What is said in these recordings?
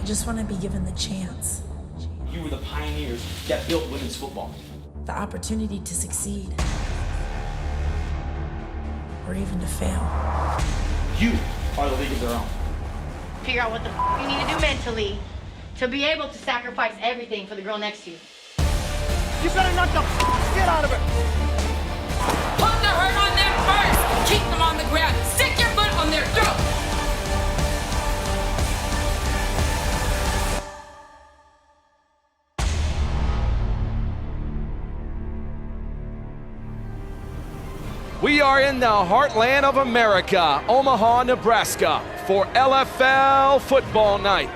I just want to be given the chance. You were the pioneers that built women's football. The opportunity to succeed. Or even to fail. You are the league of their own. Figure out what the you need to do mentally to be able to sacrifice everything for the girl next to you. You better knock the shit out of it. Put the hurt on them first. Keep them on the ground. Stick your foot on their throat. We are in the heartland of America, Omaha, Nebraska, for LFL Football Night.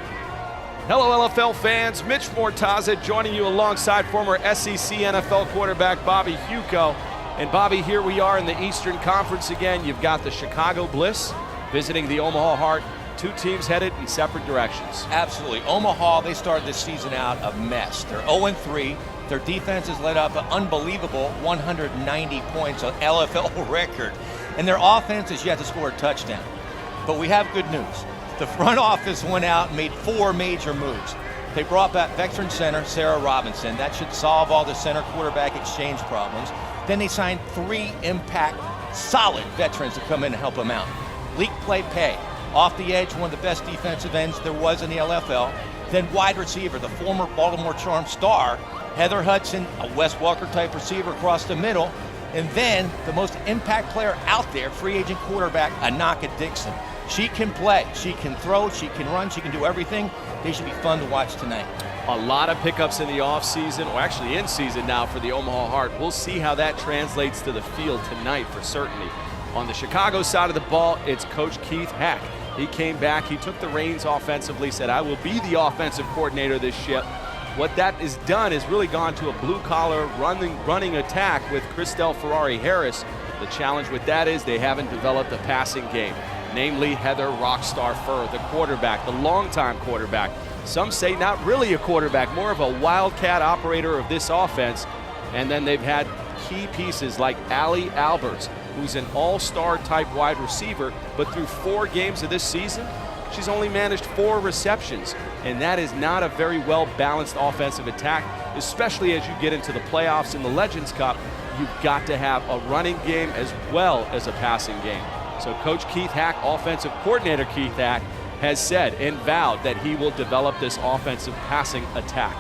Hello, LFL fans. Mitch Mortaza joining you alongside former SEC NFL quarterback Bobby Huco. And Bobby, here we are in the Eastern Conference again. You've got the Chicago Bliss visiting the Omaha Heart. Two teams headed in separate directions. Absolutely. Omaha, they started this season out a mess. They're 0-3. Their defense has led up an unbelievable 190 points, an LFL record. And their offense has yet to score a touchdown. But we have good news. The front office went out and made 4 major moves. They brought back veteran center Sarah Robinson. That should solve all the center quarterback exchange problems. Then they signed 3 impact, solid veterans to come in and help them out. Leak play pay. Off the edge, one of the best defensive ends there was in the LFL. Then wide receiver, the former Baltimore Charm star, Heather Hudson, a Wes Walker type receiver across the middle. And then the most impact player out there, free agent quarterback, Anaka Dixon. She can play, she can throw, she can run, she can do everything. They should be fun to watch tonight. A lot of pickups in the offseason, or actually in season now for the Omaha Heart. We'll see how that translates to the field tonight for certainty. On the Chicago side of the ball, it's Coach Keith Hack. He came back, he took the reins offensively, said, I will be the offensive coordinator this ship. What that has done is really gone to a blue-collar running attack with Christelle Ferrari-Harris. The challenge with that is they haven't developed a passing game, namely Heather Rockstar Furr, the quarterback, the longtime quarterback. Some say not really a quarterback, more of a wildcat operator of this offense. And then they've had key pieces like Allie Alberts, who's an all-star type wide receiver, but through 4 games of this season, she's only managed 4 receptions. And that is not a very well-balanced offensive attack, especially as you get into the playoffs in the Legends Cup. You've got to have a running game as well as a passing game. So Coach Keith Hack, offensive coordinator Keith Hack, has said and vowed that he will develop this offensive passing attack.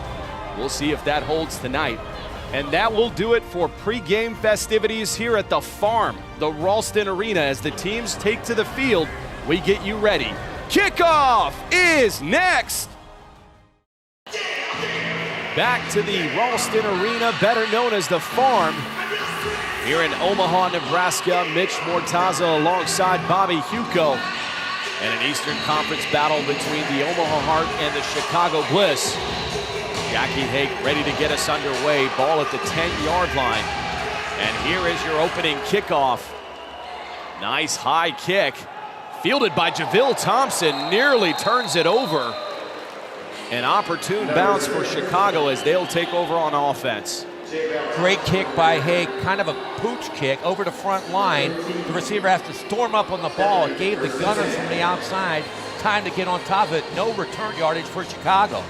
We'll see if that holds tonight. And that will do it for pregame festivities here at the Farm, the Ralston Arena. As the teams take to the field, we get you ready. Kickoff is next. Back to the Ralston Arena, better known as the Farm. Here in Omaha, Nebraska, Mitch Mortaza alongside Bobby Huco. And an Eastern Conference battle between the Omaha Heart and the Chicago Bliss. Jackie Hake ready to get us underway. Ball at the 10-yard line. And here is your opening kickoff. Nice high kick. Fielded by Javille Thompson, nearly turns it over. An opportune bounce for Chicago as they'll take over on offense. Great kick by Haig, kind of a pooch kick over the front line. The receiver has to storm up on the ball. It gave the gunners from the outside time to get on top of it. No return yardage for Chicago.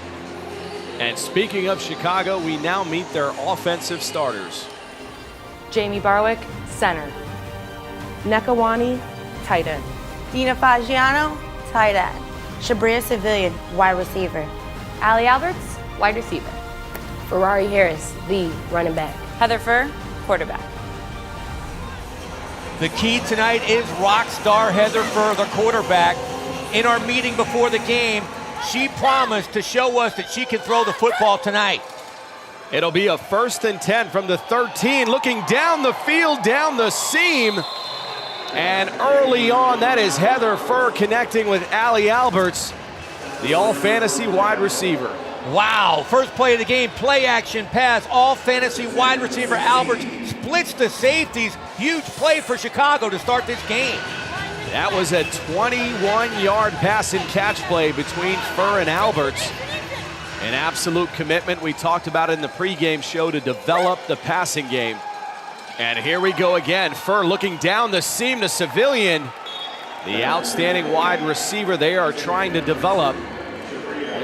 And speaking of Chicago, we now meet their offensive starters. Jamie Barwick, center. Nekawani, tight end. Dina Fagiano, tight end. Shabria Civilian, wide receiver. Allie Alberts, wide receiver. Ferrari Harris, the running back. Heather Furr, quarterback. The key tonight is rock star Heather Furr, the quarterback. In our meeting before the game, she promised to show us that she can throw the football tonight. It'll be a 1st and 10 from the 13, looking down the field, down the seam. And early on, that is Heather Furr connecting with Allie Alberts, the all-fantasy wide receiver. Wow, first play of the game, play action pass, all-fantasy wide receiver Alberts splits the safeties. Huge play for Chicago to start this game. That was a 21-yard pass and catch play between Furr and Alberts. An absolute commitment we talked about in the pregame show to develop the passing game. And here we go again. Furr looking down the seam to Civilian. The outstanding wide receiver they are trying to develop.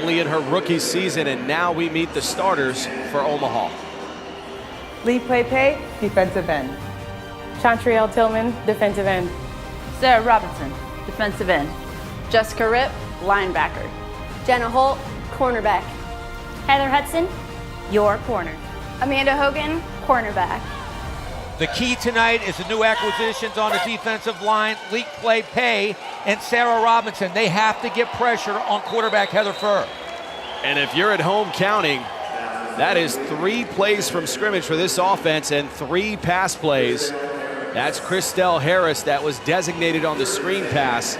only in her rookie season, and now we meet the starters for Omaha. Lee Pepe, defensive end. Chantrielle Tillman, defensive end. Sarah Robinson, defensive end. Jessica Ripp, linebacker. Jenna Holt, cornerback. Heather Hudson, your corner. Amanda Hogan, cornerback. The key tonight is the new acquisitions on the defensive line, Leak Play Pay and Sarah Robinson. They have to get pressure on quarterback Heather Furr. And if you're at home counting, that is 3 plays from scrimmage for this offense and 3 pass plays. That's Christelle Harris that was designated on the screen pass.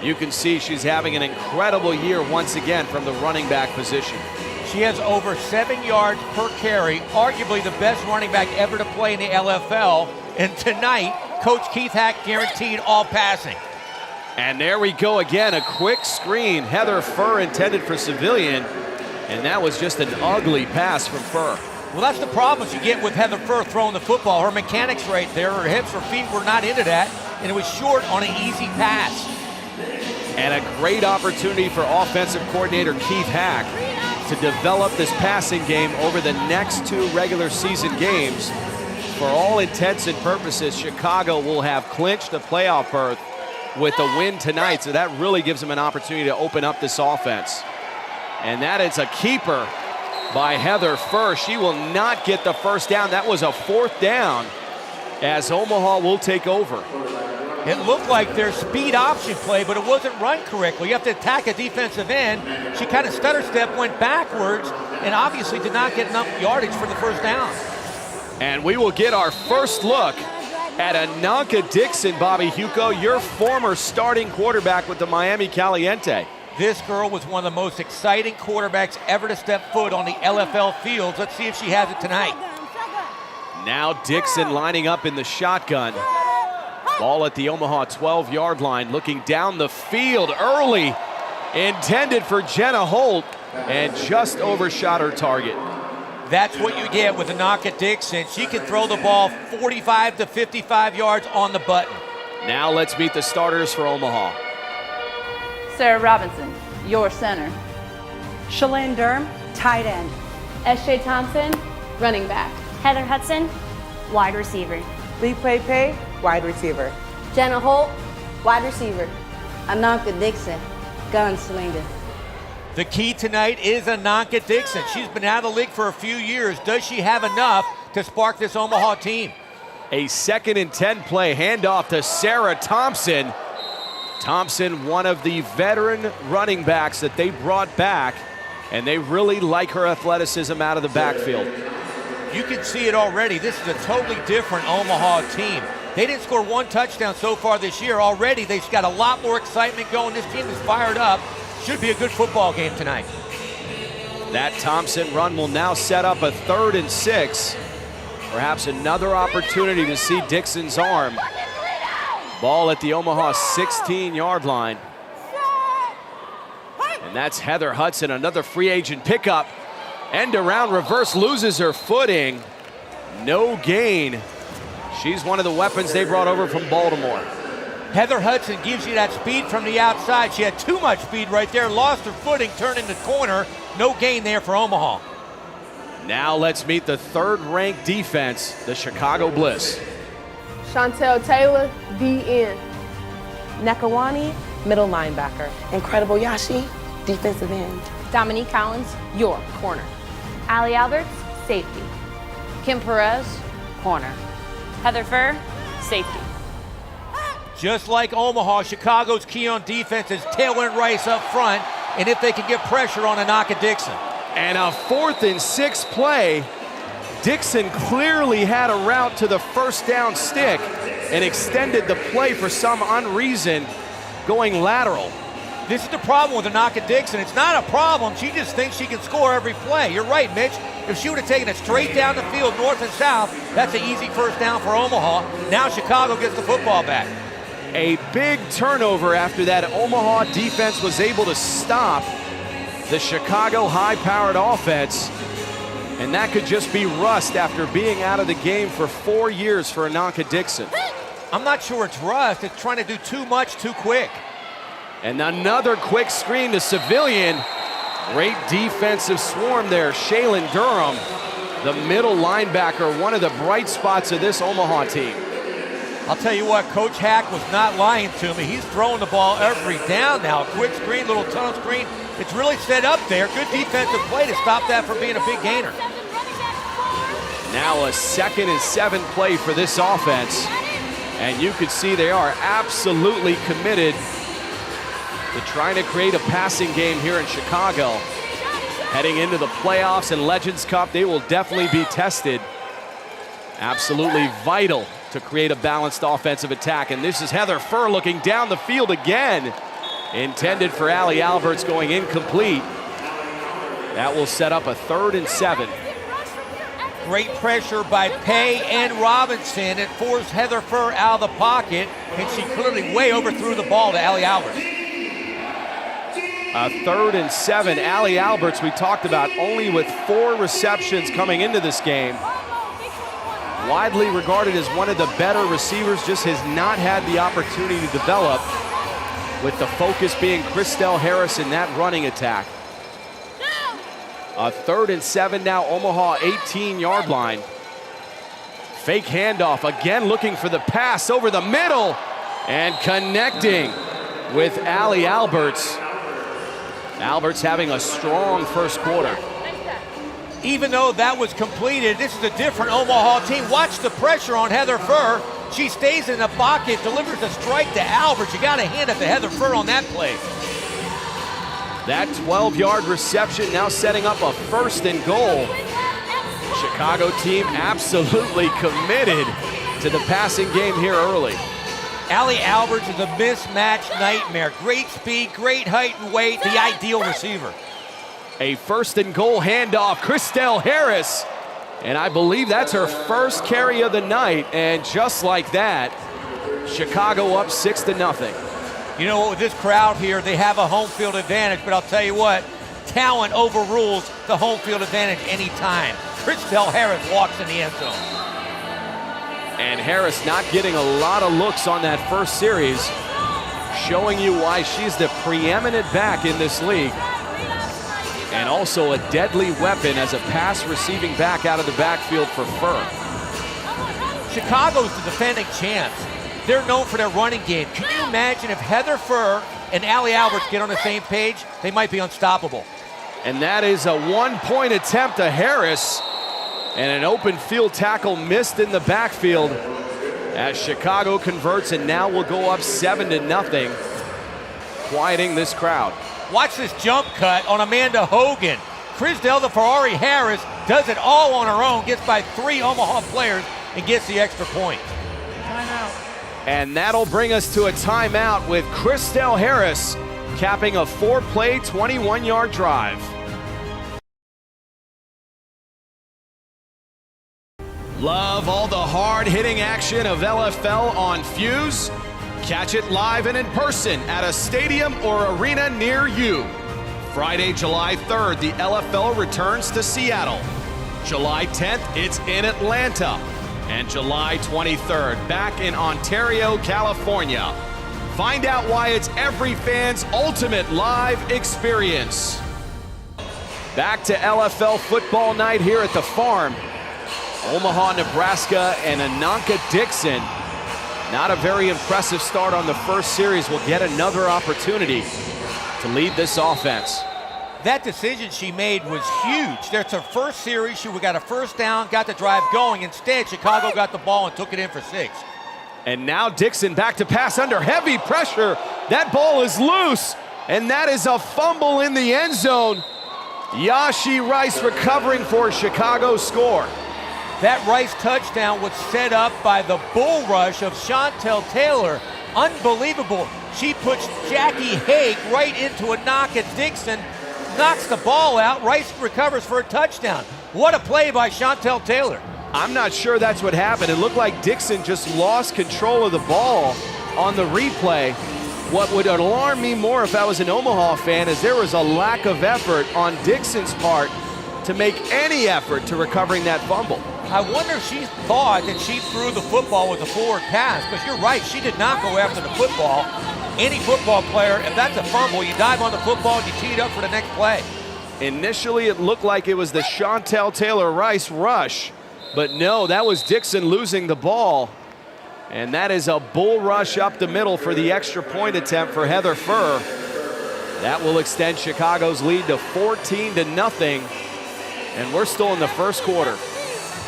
You can see she's having an incredible year once again from the running back position. She has over 7 yards per carry, arguably the best running back ever to play in the LFL. And tonight, Coach Keith Hack guaranteed all passing. And there we go again, a quick screen. Heather Furr intended for Civilian, and that was just an ugly pass from Furr. Well, that's the problem you get with Heather Furr throwing the football. Her mechanics right there, her hips, her feet were not into that, and it was short on an easy pass. And a great opportunity for offensive coordinator Keith Hack to develop this passing game over the next 2 regular season games. For all intents and purposes, Chicago will have clinched a playoff berth with a win tonight, so that really gives them an opportunity to open up this offense. And that is a keeper by Heather Furr. She will not get the first down. That was a 4th down as Omaha will take over. It looked like their speed option play, but it wasn't run correctly. You have to attack a defensive end. She kind of stutter step, went backwards, and obviously did not get enough yardage for the first down. And we will get our first look at Ananka Dixon, Bobby Huco, your former starting quarterback with the Miami Caliente. This girl was one of the most exciting quarterbacks ever to step foot on the LFL fields. Let's see if she has it tonight. Now Dixon lining up in the shotgun. Ball at the Omaha 12-yard line, looking down the field early. Intended for Jenna Holt, and just overshot her target. That's what you get with Ananka Dixon. She can throw the ball 45 to 55 yards on the button. Now let's meet the starters for Omaha. Sarah Robinson, your center. Shalane Durham, tight end. S.J. Thompson, running back. Heather Hudson, wide receiver. Lee Pepe, wide receiver. Jenna Holt, wide receiver. Ananka Dixon, gunslinger. The key tonight is Ananka Dixon. She's been out of the league for a few years. Does she have enough to spark this Omaha team? A 2nd and 10 play, handoff to Sarah Thompson. Thompson, one of the veteran running backs that they brought back, and they really like her athleticism out of the backfield. You can see it already. This is a totally different Omaha team. They didn't score 1 touchdown so far this year. Already they've got a lot more excitement going. This team is fired up. Should be a good football game tonight. That Thompson run will now set up a 3rd and 6. Perhaps another opportunity to see Dixon's arm. Ball at the Omaha 16-yard line. And that's Heather Hudson, another free agent pickup. End around reverse, loses her footing. No gain. She's one of the weapons they brought over from Baltimore. Heather Hudson gives you that speed from the outside. She had too much speed right there, lost her footing, turned in the corner. No gain there for Omaha. Now let's meet the 3rd-ranked defense, the Chicago Bliss. Chantel Taylor, DN. Nekawani, middle linebacker. Incredible Yashi, defensive end. Dominique Collins, your corner. Allie Alberts, safety. Kim Perez, corner. Heather Furr, safety. Just like Omaha, Chicago's key on defense is Taylor and Rice up front, and if they can get pressure on Ananka Dixon. And a 4th and 6 play. Dixon clearly had a route to the first down stick and extended the play for some unreason, going lateral. This is the problem with Ananka Dixon. It's not a problem. She just thinks she can score every play. You're right, Mitch. If she would have taken it straight down the field, north and south, that's an easy first down for Omaha. Now Chicago gets the football back. A big turnover after that Omaha defense was able to stop the Chicago high-powered offense. And that could just be rust after being out of the game for 4 years for Ananka Dixon. I'm not sure it's rust. It's trying to do too much too quick. And another quick screen to Civilian. Great defensive swarm there. Shaylin Durham, the middle linebacker, one of the bright spots of this Omaha team. I'll tell you what, Coach Hack was not lying to me. He's throwing the ball every down now. Quick screen, little tunnel screen. It's really set up there. Good defensive play to stop that from being a big gainer. Now a 2nd and 7 play for this offense. And you can see they are absolutely committed to trying to create a passing game here in Chicago. Heading into the playoffs and Legends Cup, they will definitely be tested. Absolutely vital to create a balanced offensive attack. And this is Heather Furr looking down the field again. Intended for Allie Alberts, going incomplete. That will set up a 3rd and 7. Great pressure by Pay and Robinson. It forced Heather Furr out of the pocket, and she clearly way overthrew the ball to Allie Alberts. A 3rd and 7. Allie Alberts, we talked about, only with 4 receptions coming into this game. Widely regarded as one of the better receivers, just has not had the opportunity to develop, with the focus being Christelle Harris in that running attack. A 3rd and 7 now, Omaha 18-yard line. Fake handoff, again looking for the pass over the middle, and connecting with Allie Alberts. Alberts having a strong first quarter. Even though that was completed, this is a different Omaha team. Watch the pressure on Heather Furr. She stays in the pocket, delivers a strike to Alberts. You got to hand it to Heather Furr on that play. That 12-yard reception now setting up a 1st and goal. Chicago team absolutely committed to the passing game here early. Allie Alberts is a mismatch nightmare. Great speed, great height and weight, the ideal receiver. A 1st and goal handoff, Christelle Harris. And I believe that's her first carry of the night. And just like that, Chicago up 6-0. You know what, with this crowd here, they have a home field advantage, but I'll tell you what, talent overrules the home field advantage anytime. Christelle Harris walks in the end zone. And Harris not getting a lot of looks on that first series, showing you why she's the preeminent back in this league. And also a deadly weapon as a pass receiving back out of the backfield for Furr. Chicago's the defending champs. They're known for their running game. Can you imagine if Heather Furr and Allie Alberts get on the same page? They might be unstoppable. And that is a 1-point attempt to Harris. And an open field tackle missed in the backfield as Chicago converts, and now will go up 7-0, quieting this crowd. Watch this jump cut on Amanda Hogan. Christelle the Ferrari Harris does it all on her own, gets by 3 Omaha players, and gets the extra point. Timeout. And that'll bring us to a timeout with Christelle Harris capping a 4-play, 21-yard drive. Love all the hard-hitting action of LFL on Fuse? Catch it live and in person at a stadium or arena near you. Friday, July 3rd, the LFL returns to Seattle. July 10th, it's in Atlanta. And July 23rd, back in Ontario, California. Find out why it's every fan's ultimate live experience. Back to LFL football night here at the Farm. Omaha, Nebraska, and Ananka Dixon. Not a very impressive start on the first series. Will get another opportunity to lead this offense. That decision she made was huge. That's her first series. She got a first down, got the drive going. Instead, Chicago got the ball and took it in for 6. And now Dixon back to pass under heavy pressure. That ball is loose, and that is a fumble in the end zone. Yashi Rice recovering for a Chicago score. That Rice touchdown was set up by the bull rush of Chantel Taylor. Unbelievable. She puts Jackie Haig right into a knock at Dixon, knocks the ball out. Rice recovers for a touchdown. What a play by Chantel Taylor. I'm not sure that's what happened. It looked like Dixon just lost control of the ball on the replay. What would alarm me more if I was an Omaha fan is there was a lack of effort on Dixon's part to make any effort to recovering that fumble. I wonder if she thought that she threw the football with a forward pass, because you're right, she did not go after the football. Any football player, if that's a fumble, you dive on the football and you tee it up for the next play. Initially, it looked like it was the Chantel Taylor-Rice rush, but no, that was Dixon losing the ball. And that is a bull rush up the middle for the extra point attempt for Heather Furr. That will extend Chicago's lead to 14-0, and we're still in the first quarter.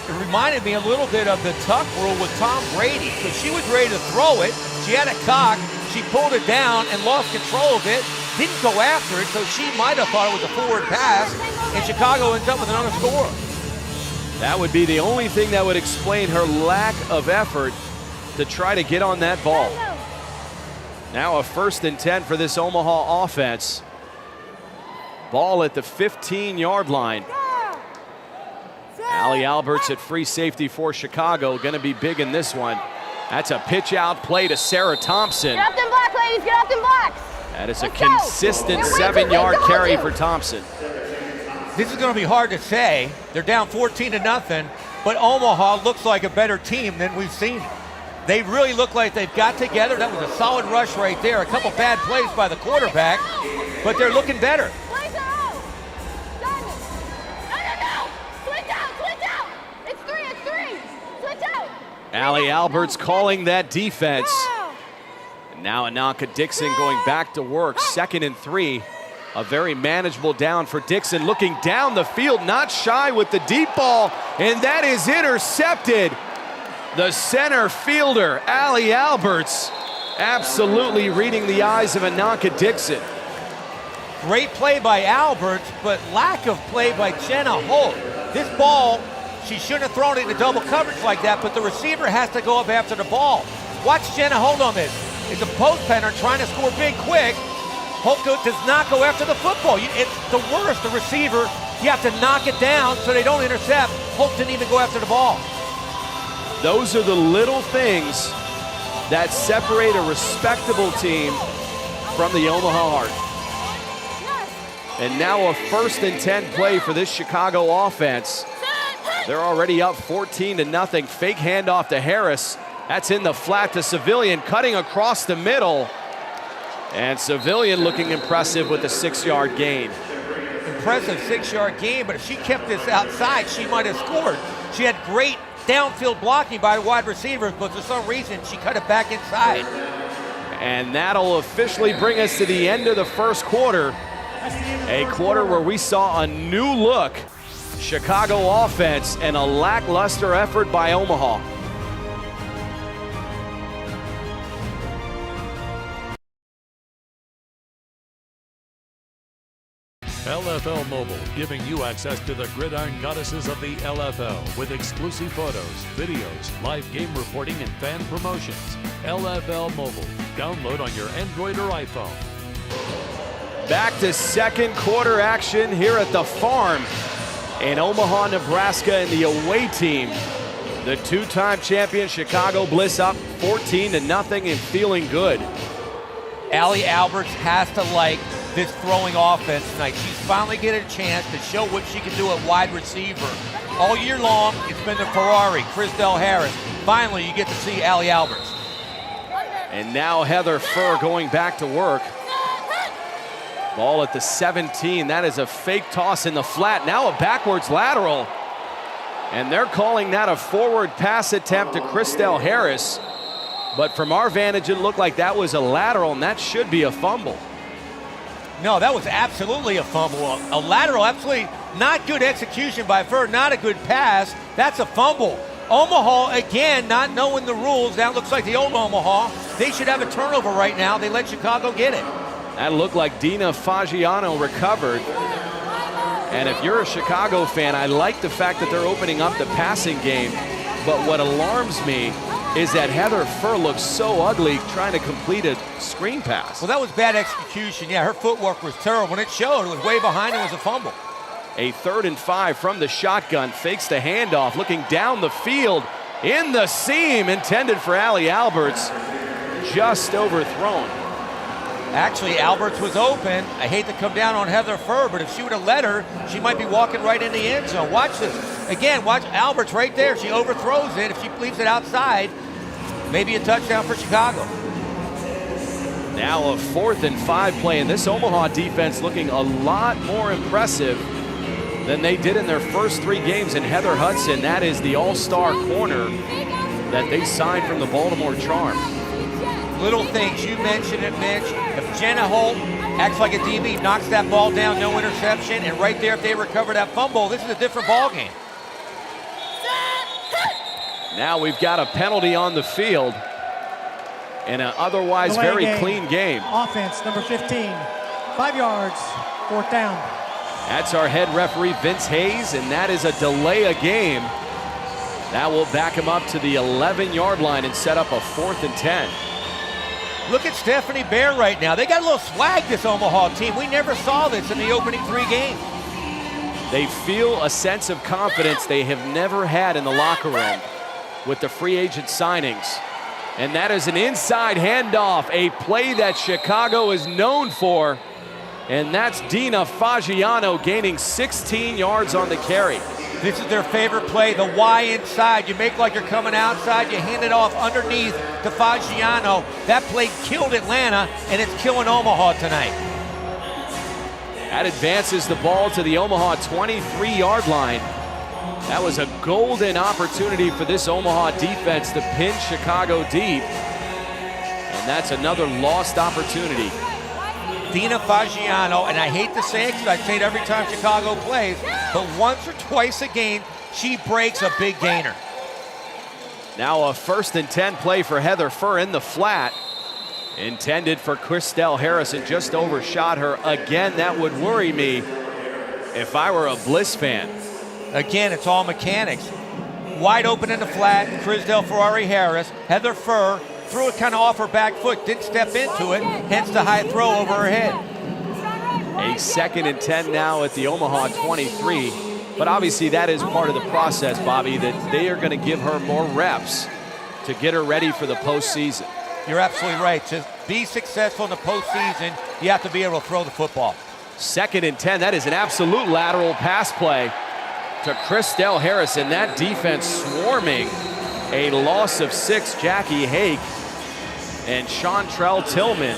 It reminded me a little bit of the tuck rule with Tom Brady, because she was ready to throw it. She had it cocked, she pulled it down and lost control of it, didn't go after it, so she might have thought it was a forward pass, and Chicago ends up with another score. That would be the only thing that would explain her lack of effort to try to get on that ball. Now a 1st and 10 for this Omaha offense. Ball at the 15-yard line. Allie Alberts at free safety for Chicago, going to be big in this one. That's a pitch out play to Sarah Thompson. Get off them blocks, ladies, get off them blocks. That is a consistent 7-yard carry for Thompson. This is going to be hard to say. They're down 14-0, but Omaha looks like a better team than we've seen. They really look like they've got together. That was a solid rush right there. A couple bad plays by the quarterback, but they're looking better. Switch out. Switch out. It's three. Switch out. Allie Alberts calling that defense. And now Anaka Dixon going back to work. 2nd and 3. A very manageable down for Dixon. Looking down the field, not shy with the deep ball, and that is intercepted. The center fielder, Allie Alberts, absolutely reading the eyes of Anaka Dixon. Great play by Alberts, but lack of play by Jenna Holt. This ball, she shouldn't have thrown it into double coverage like that, but the receiver has to go up after the ball. Watch Jenna Holt on this. It's a post penner trying to score big quick. Holt does not go after the football. It's the worst. The receiver, you have to knock it down so they don't intercept. Holt didn't even go after the ball. Those are the little things that separate a respectable team from the Omaha Heart. And now a 1st and 10 play for this Chicago offense. They're already up 14-0. Fake handoff to Harris. That's in the flat to Civilian, cutting across the middle. And Civilian looking impressive with a 6-yard gain. Impressive 6-yard gain, but if she kept this outside, she might have scored. She had great downfield blocking by the wide receivers, but for some reason, she cut it back inside. And that'll officially bring us to the end of the first quarter. A quarter where we saw a new look Chicago offense and a lackluster effort by Omaha. LFL Mobile, giving you access to the gridiron goddesses of the LFL with exclusive photos, videos, live game reporting, and fan promotions. LFL Mobile. Download on your Android or iPhone. Back to second quarter action here at the Farm in Omaha, Nebraska, and the away team. The 2-time champion Chicago Bliss up 14-0 and feeling good. Allie Alberts has to like this throwing offense tonight. She's finally getting a chance to show what she can do at wide receiver. All year long, it's been the Ferrari, Chrisdell Harris. Finally, you get to see Allie Alberts. And now Heather Furr going back to work. Ball at the 17. That is a fake toss in the flat. Now a backwards lateral. And they're calling that a forward pass attempt to Chrisdell Harris. But from our vantage, it looked like that was a lateral, and that should be a fumble. No, that was absolutely a fumble. A lateral, absolutely not good execution by Furr, not a good pass. That's a fumble. Omaha, again, not knowing the rules. That looks like the old Omaha. They should have a turnover right now. They let Chicago get it. That looked like Dina Fagiano recovered. And if you're a Chicago fan, I like the fact that they're opening up the passing game. But what alarms me is that Heather Furr looks so ugly trying to complete a screen pass. Well, that was bad execution. Yeah, her footwork was terrible. When it showed, it was way behind. It was a fumble. A 3rd and 5 from the shotgun. Fakes the handoff, looking down the field in the seam, intended for Allie Alberts. Just overthrown. Actually, Alberts was open. I hate to come down on Heather Furr, but if she would have let her, she might be walking right in the end zone. Watch this. Again, watch Alberts right there. She overthrows it. If she leaves it outside, maybe a touchdown for Chicago. Now a 4th and 5 play, and this Omaha defense looking a lot more impressive than they did in their first 3 games. And Heather Hudson, that is the all-star corner that they signed from the Baltimore Charm. Little things, you mentioned it, Mitch. If Jenna Holt acts like a DB, knocks that ball down, no interception, and right there if they recover that fumble, this is a different ball game. Now we've got a penalty on the field in an otherwise very clean game. Offense, number 15, 5 yards, 4th down. That's our head referee, Vince Hayes, and that is a delay of game. That will back him up to the 11-yard line and set up a 4th and 10. Look at Stephanie Bear right now. They got a little swag, this Omaha team. We never saw this in the opening 3 games. They feel a sense of confidence they have never had in the locker room with the free agent signings. And that is an inside handoff, a play that Chicago is known for. And that's Dina Fagiano gaining 16 yards on the carry. This is their favorite play, the Y inside. You make like you're coming outside, you hand it off underneath to Fagiano. That play killed Atlanta, and it's killing Omaha tonight. That advances the ball to the Omaha 23-yard line. That was a golden opportunity for this Omaha defense to pin Chicago deep. And that's another lost opportunity. Dina Fagiano, and I hate to say it because I say it every time Chicago plays, but once or twice a game, she breaks a big gainer. Now a 1st and 10 play for Heather Furr in the flat. Intended for Christelle Harrison, just overshot her. Again, that would worry me if I were a Bliss fan. Again, it's all mechanics. Wide open in the flat, Christelle Ferrari Harris. Heather Furr threw it kind of off her back foot, didn't step into it, hence the high throw over her head. A 2nd and 10 now at the Omaha 23. But obviously that is part of the process, Bobby, that they are going to give her more reps to get her ready for the postseason. You're absolutely right. To be successful in the postseason, you have to be able to throw the football. 2nd and 10, that is an absolute lateral pass play to Christelle Harrison. That defense swarming. A loss of 6, Jackie Hake and Chantrell Tillman.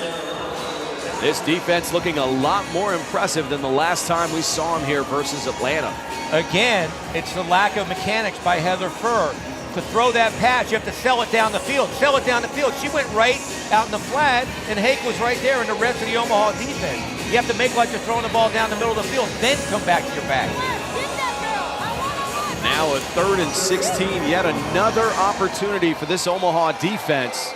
This defense looking a lot more impressive than the last time we saw him here versus Atlanta. Again, it's the lack of mechanics by Heather Furr. To throw that pass, you have to sell it down the field. Sell it down the field. She went right out in the flat, and Hake was right there in the rest of the Omaha defense. You have to make like you're throwing the ball down the middle of the field, then come back to your back. Now a 3rd and 16, yet another opportunity for this Omaha defense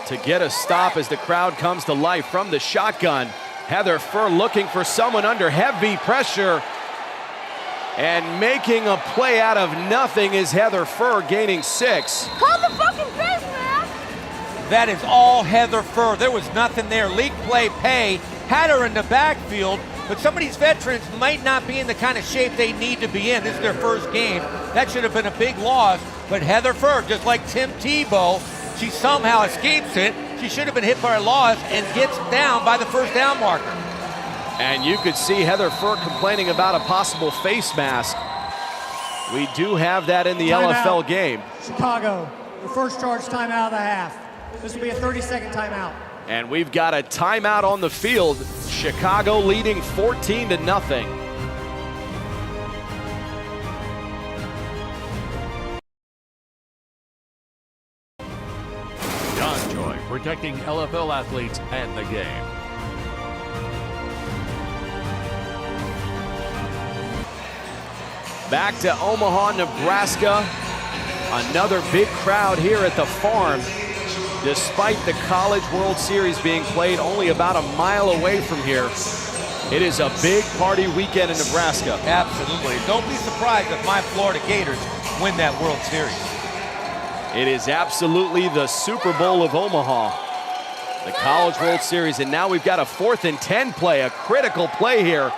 to get a stop as the crowd comes to life from the shotgun. Heather Furr looking for someone under heavy pressure, and making a play out of nothing is Heather Furr, gaining 6. Call the fucking fish, man! That is all Heather Furr. There was nothing there. Leak play pay, had her in the backfield, but some of these veterans might not be in the kind of shape they need to be in. This is their first game. That should have been a big loss, but Heather Furr, just like Tim Tebow, she somehow escapes it. She should have been hit by a loss and gets down by the 1st down marker. And you could see Heather Furr complaining about a possible face mask. We do have that in the LFL game. Chicago, your first charge timeout of the half. This will be a 30-second timeout. And we've got a timeout on the field. Chicago leading 14-0. John Joy, protecting LFL athletes and the game. Back to Omaha, Nebraska. Another big crowd here at the Farm. Despite the College World Series being played only about a mile away from here, it is a big party weekend in Nebraska. Absolutely. Don't be surprised if my Florida Gators win that World Series. It is absolutely the Super Bowl of Omaha. The College World Series, and now we've got a 4th and 10 play, a critical play here.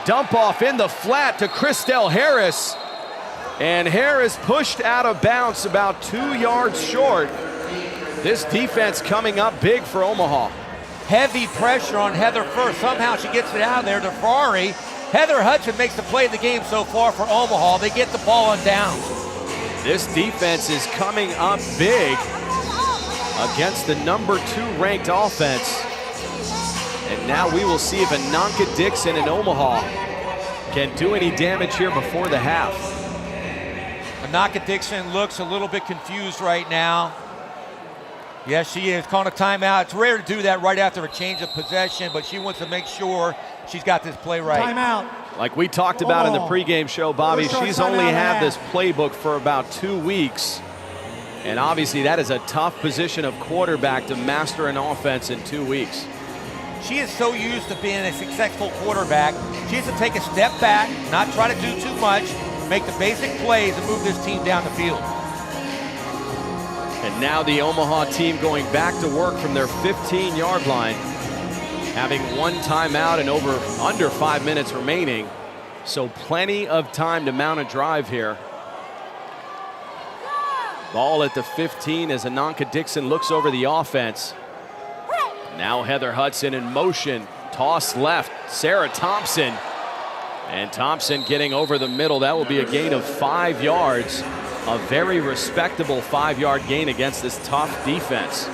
Dump off in the flat to Christelle Harris. And Harris pushed out of bounds about 2 yards short. This defense coming up big for Omaha. Heavy pressure on Heather Furr. Somehow she gets it out of there to Ferrari. Heather Hudson makes the play of the game so far for Omaha. They get the ball on downs. This defense is coming up big. against the number 2 ranked offense. And now we will see if Ananka Dixon in Omaha can do any damage here before the half. Ananka Dixon looks a little bit confused right now. Yes, she is calling a timeout. It's rare to do that right after a change of possession, but she wants to make sure she's got this play right. Timeout. Like we talked about in the pregame show, Bobby, she's only had this playbook for about 2 weeks. And obviously that is a tough position of quarterback to master an offense in 2 weeks. She is so used to being a successful quarterback. She has to take a step back, not try to do too much, make the basic plays and move this team down the field. And now the Omaha team going back to work from their 15-yard line, having 1 timeout and under 5 minutes remaining. So plenty of time to mount a drive here. Ball at the 15 as Ananka Dixon looks over the offense. Now Heather Hudson in motion. Toss left. Sarah Thompson. And Thompson getting over the middle. That will be a gain of 5 yards. A very respectable 5-yard gain against this tough defense.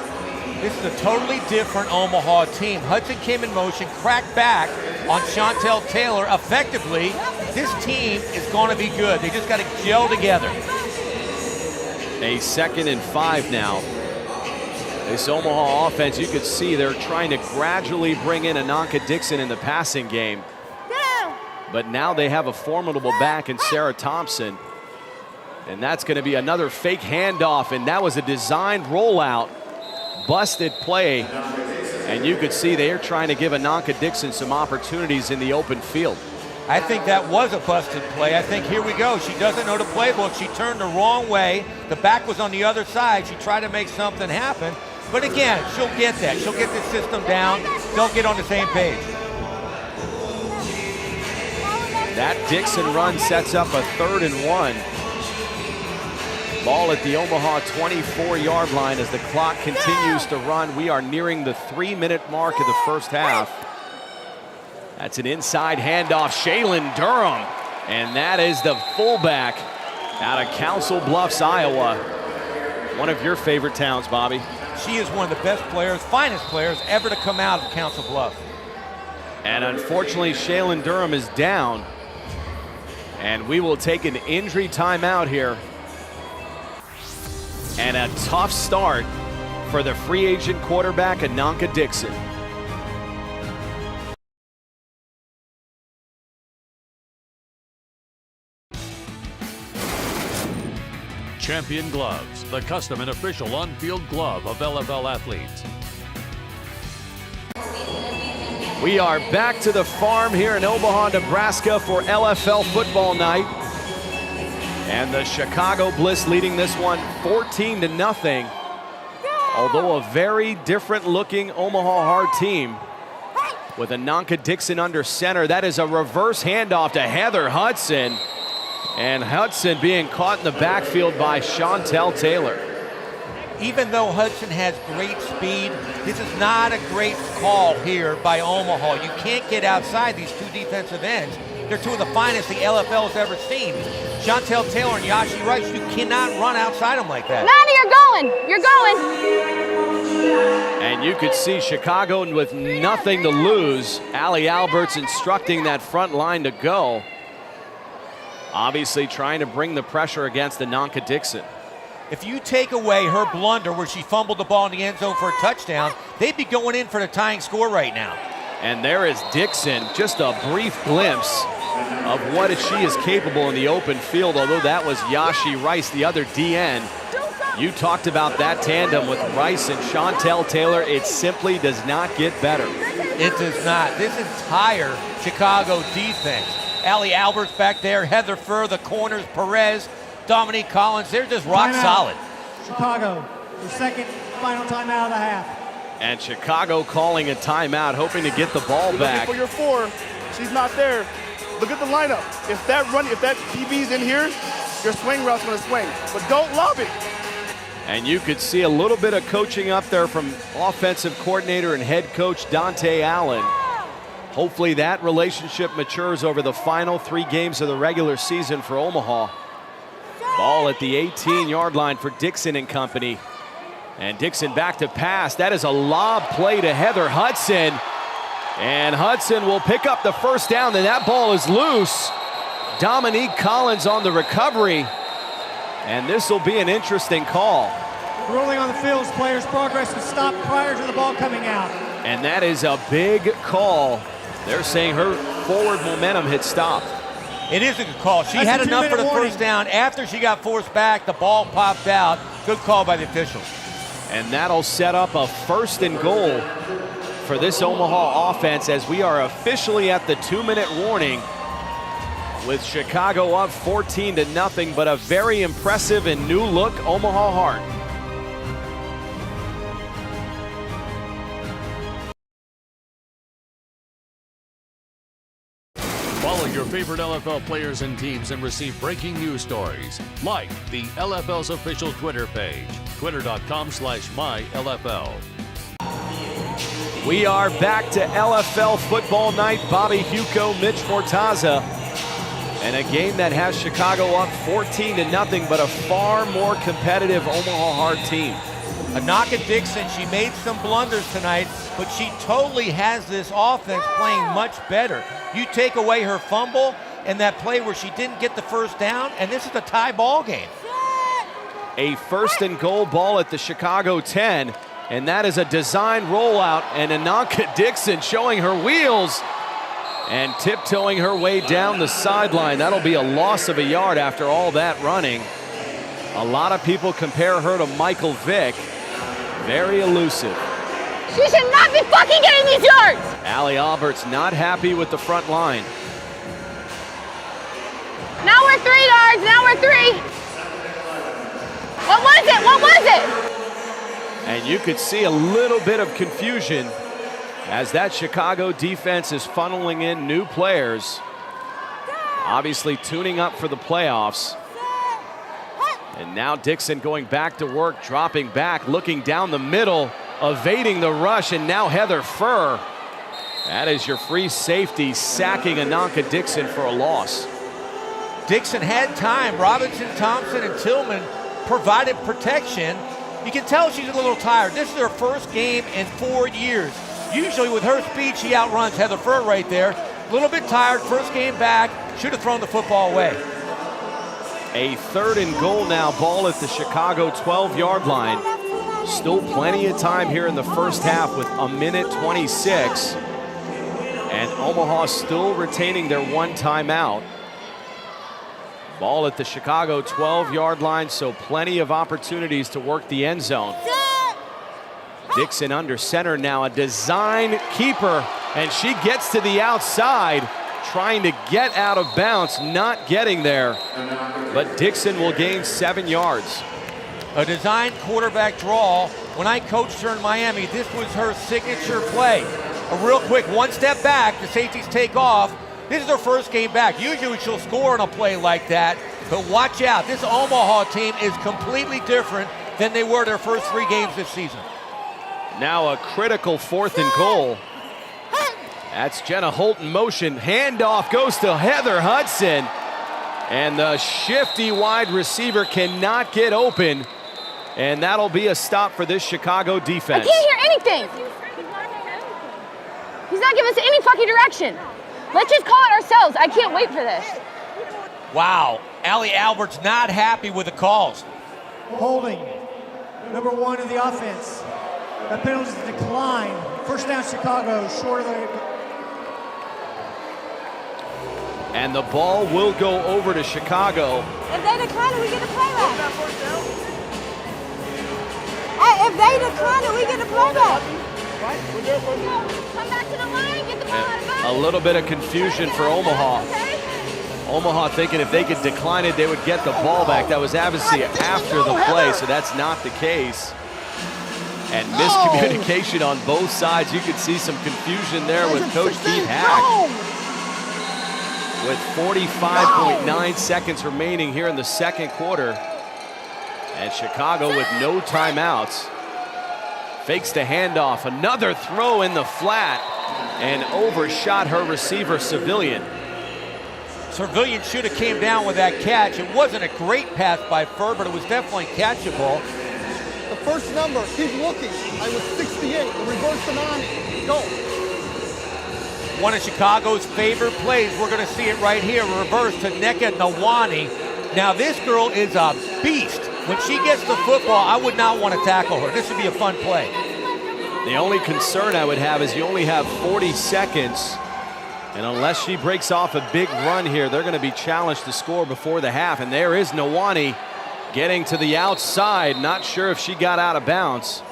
This is a totally different Omaha team. Hudson came in motion, cracked back on Chantel Taylor. Effectively, this team is going to be good. They just got to gel together. A 2nd and 5 now. This Omaha offense, you could see they're trying to gradually bring in Ananka Dixon in the passing game. But now they have a formidable back in Sarah Thompson. And that's going to be another fake handoff, and that was a designed rollout. Busted play. And you could see they are trying to give Ananka Dixon some opportunities in the open field. I think that was a busted play. I think here we go. She doesn't know the playbook. She turned the wrong way. The back was on the other side. She tried to make something happen. But again, she'll get that. She'll get this system down. They'll get on the same page. That Dixon run sets up a 3rd and 1. Ball at the Omaha 24-yard line as the clock continues to run. We are nearing the 3-minute mark of the first half. That's an inside handoff, Shaylin Durham. And that is the fullback out of Council Bluffs, Iowa. One of your favorite towns, Bobby. She is one of the best players, finest players ever to come out of Council Bluffs. And unfortunately, Shaylin Durham is down. And we will take an injury timeout here. And a tough start for the free agent quarterback, Ananka Dixon. Champion Gloves, the custom and official on-field glove of LFL athletes. We are back to the farm here in Omaha, Nebraska for LFL football night. And the Chicago Bliss leading this one 14-0. Although a very different looking Omaha Heart team with Ananka Dixon under center. That is a reverse handoff to Heather Hudson. And Hudson being caught in the backfield by Chantel Taylor. Even though Hudson has great speed, this is not a great call here by Omaha. You can't get outside these 2 defensive ends. They're 2 of the finest the LFL has ever seen. Chantel Taylor and Yashi Rice, you cannot run outside them like that. Maddie, you're going. And you could see Chicago with nothing to lose. Allie Alberts instructing that front line to go. Obviously trying to bring the pressure against Ananka Dixon. If you take away her blunder where she fumbled the ball in the end zone for a touchdown, they'd be going in for the tying score right now. And there is Dixon, just a brief glimpse of what she is capable in the open field, although that was Yashi Rice, the other DN. You talked about that tandem with Rice and Chantel Taylor. It simply does not get better. It does not. This entire Chicago defense, Allie Alberts back there, Heather Furr, the corners, Perez, Dominique Collins, they're just rock solid. Chicago, your 2nd final timeout of the half. And Chicago calling a timeout, hoping to get the ball back. For your 4, she's not there. Look at the lineup. If that DB's in here, your swing route's gonna swing, but don't lob it. And you could see a little bit of coaching up there from offensive coordinator and head coach Dante Allen. Hopefully that relationship matures over the final 3 games of the regular season for Omaha. Ball at the 18-yard line for Dixon and company. And Dixon back to pass. That is a lob play to Heather Hudson. And Hudson will pick up the first down, and that ball is loose. Dominique Collins on the recovery. And this will be an interesting call. Ruling on the field's player's progress was stopped prior to the ball coming out. And that is a big call. They're saying her forward momentum had stopped. It is a good call. She had enough for the first down. After she got forced back, the ball popped out. Good call by the officials. And that'll set up a 1st and goal for this Omaha offense as we are officially at the 2-minute warning with Chicago up 14-0, but a very impressive and new look Omaha Heart. Follow your favorite LFL players and teams and receive breaking news stories. Like the LFL's official Twitter page, twitter.com/mylfl. We are back to LFL football night. Bobby Huco, Mitch Mortaza. And a game that has Chicago up 14-0, but a far more competitive Omaha Heart team. Anaka Dixon, she made some blunders tonight, but she totally has this offense playing much better. You take away her fumble and that play where she didn't get the first down, and this is a tie ball game. A 1st and goal ball at the Chicago 10, and that is a design rollout, and Anaka Dixon showing her wheels and tiptoeing her way down the sideline. That'll be a loss of a yard after all that running. A lot of people compare her to Michael Vick. Very elusive. She should not be fucking getting these yards! Allie Albert's not happy with the front line. Now we're 3 yards, now we're 3. What was it? What was it? And you could see a little bit of confusion as that Chicago defense is funneling in new players. Obviously tuning up for the playoffs. And now Dixon going back to work, dropping back, looking down the middle, evading the rush, and now Heather Furr. That is your free safety sacking Anaka Dixon for a loss. Dixon had time. Robinson, Thompson, and Tillman provided protection. You can tell she's a little tired. This is her first game in 4 years. Usually with her speed, she outruns Heather Furr right there. A little bit tired, first game back. Should have thrown the football away. A 3rd and goal now, ball at the Chicago 12-yard line. Still plenty of time here in the first half with 1:26. And Omaha still retaining their 1 timeout. Ball at the Chicago 12-yard line, so plenty of opportunities to work the end zone. Dixon under center now, a design keeper, and she gets to the outside, trying to get out of bounds, not getting there. But Dixon will gain 7 yards. A design quarterback draw. When I coached her in Miami, this was her signature play. A real quick 1 step back, the safeties take off. This is her first game back. Usually she'll score on a play like that, but watch out. This Omaha team is completely different than they were their first 3 games this season. Now a critical 4th and goal. That's Jenna Holt in motion. Handoff goes to Heather Hudson. And the shifty wide receiver cannot get open. And that'll be a stop for this Chicago defense. I can't hear anything. He's not giving us any fucking direction. Let's just call it ourselves. I can't wait for this. Wow. Allie Albert's not happy with the calls. Holding. Number 1 of the offense. That penalty's decline. First down Chicago, short of the... And the ball will go over to Chicago. If they decline it, we get a playback. Hey, if they decline it, we get a playback. Come back to the line, get the ball out of bounds. A little bit of confusion for Omaha. Omaha thinking if they could decline it, they would get the ball back. That was obviously after the play, so that's not the case. And miscommunication on both sides. You could see some confusion there with Coach Keith Hack. With 45.9 seconds remaining here in the second quarter. And Chicago with no timeouts. Fakes the handoff, another throw in the flat, and overshot her receiver, Civilian. Civilian should have came down with that catch. It wasn't a great pass by Furr, but it was definitely catchable. The first number, keep looking. I was 68, the reverse tsunami. Go. One of Chicago's favorite plays, we're going to see it right here, reverse to Nneka Nwani. Now this girl is a beast. When she gets the football, I would not want to tackle her. This would be a fun play. The only concern I would have is you only have 40 seconds. And unless she breaks off a big run here, they're going to be challenged to score before the half. And there is Nwani getting to the outside. Not sure if she got out of bounds.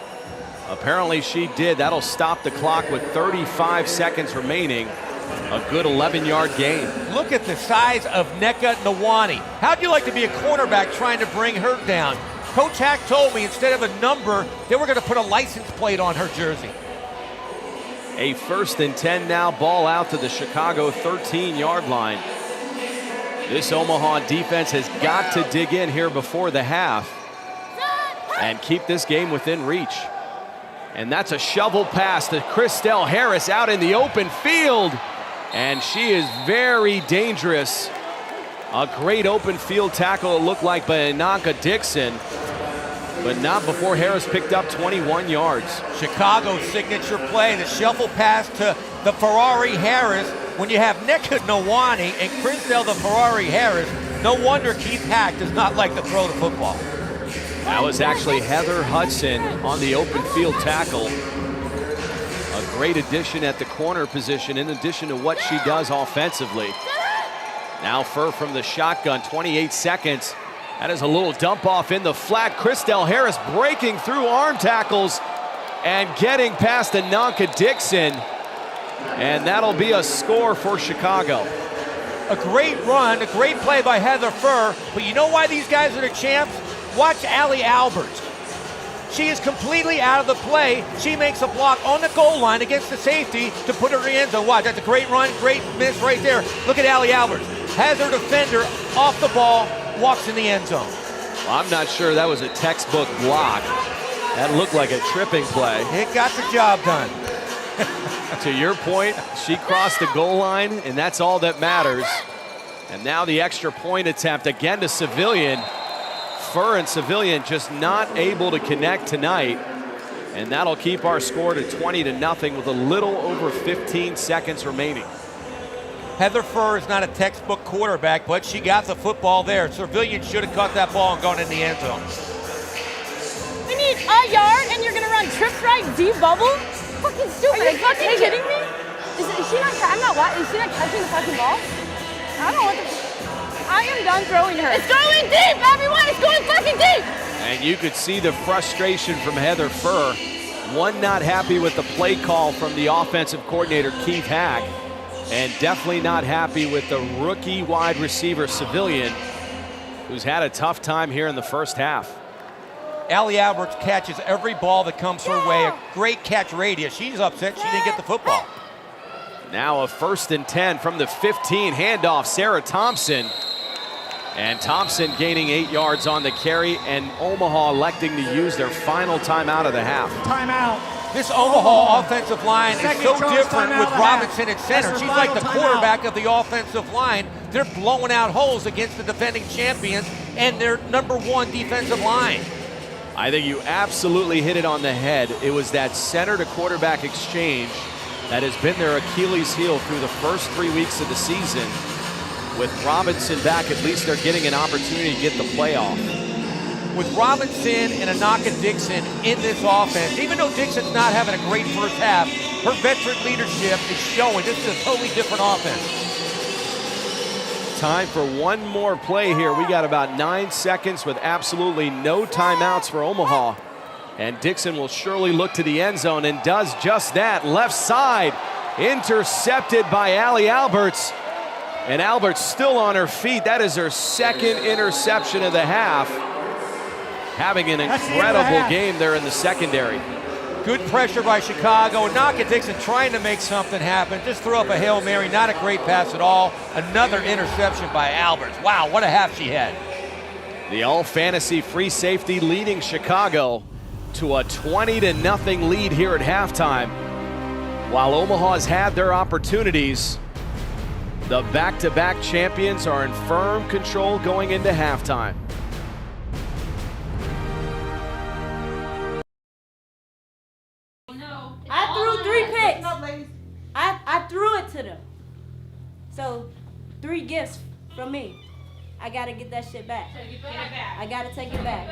Apparently she did. That'll stop the clock with 35 seconds remaining. A good 11-yard gain. Look at the size of Nneka Nwani. How'd you like to be a cornerback trying to bring her down? Coach Hack told me instead of a number, they were going to put a license plate on her jersey. A 1st and 10 now, ball out to the Chicago 13-yard line. This Omaha defense has got to dig in here before the half and keep this game within reach. And that's a shovel pass to Christelle Harris out in the open field. And she is very dangerous. A great open field tackle, it looked like, by Ananka Dixon. But not before Harris picked up 21 yards. Chicago's signature play, the shuffle pass to the Ferrari Harris. When you have Nneka Nwani and Christelle the Ferrari Harris, no wonder Keith Hack does not like to throw the football. That was actually Heather Hudson on the open field tackle. A great addition at the corner position in addition to what she does offensively. Now Fur from the shotgun, 28 seconds. That is a little dump off in the flat. Christelle Harris breaking through arm tackles and getting past Ananka Dixon. And that'll be a score for Chicago. A great run, a great play by Heather Fur. But you know why these guys are the champs? Watch Allie Alberts. She is completely out of the play. She makes a block on the goal line against the safety to put her in the end zone. Watch, that's a great run, great miss right there. Look at Allie Alberts. Has her defender off the ball, walks in the end zone. Well, I'm not sure that was a textbook block. That looked like a tripping play. It got the job done. To your point, she crossed the goal line, and that's all that matters. And now the extra point attempt again to Civilian. Fur and Civilian just not able to connect tonight. And that'll keep our score to 20-0 with a little over 15 seconds remaining. Heather Fur is not a textbook quarterback, but she got the football there. Civilian should have caught that ball and gone in the end zone. We need a yard and you're gonna run trip right deep bubble? Fucking stupid. Are you fucking kidding me? Is she not, I'm not, what? Is she not catching the fucking ball? I don't know what the, I am done throwing her. It's going deep, everyone, it's going fucking deep. And you could see the frustration from Heather Fur. One, not happy with the play call from the offensive coordinator, Keith Hack. And definitely not happy with the rookie wide receiver, Civilian, who's had a tough time here in the first half. Allie Alberts catches every ball that comes her way. A great catch radius. She's upset she didn't get the football. Now a 1st and 10 from the 15. Handoff, Sarah Thompson. And Thompson gaining 8 yards on the carry, and Omaha electing to use their final timeout of the half. Timeout. This Omaha offensive line is so different with Robinson at center. She's like the quarterback of the offensive line. They're blowing out holes against the defending champions and their #1 defensive line. I think you absolutely hit it on the head. It was that center to quarterback exchange that has been their Achilles heel through the first 3 weeks of the season. With Robinson back, at least they're getting an opportunity to get the playoff. With Robinson and Ananka Dixon in this offense, even though Dixon's not having a great first half, her veteran leadership is showing. This is a totally different offense. Time for one more play here. We got about 9 seconds with absolutely no timeouts for Omaha. And Dixon will surely look to the end zone and does just that. Left side, intercepted by Allie Alberts. And Alberts still on her feet. That is her second interception of the half. Having an incredible game there in the secondary. Good pressure by Chicago. Ananka Dixon trying to make something happen. Just threw up a Hail Mary. Not a great pass at all. Another interception by Alberts. Wow, what a half she had. The all-fantasy free safety leading Chicago to a 20-0 lead here at halftime. While Omaha's had their opportunities, the back-to-back champions are in firm control going into halftime. So 3 gifts from me. I gotta get that shit back. I gotta take it back.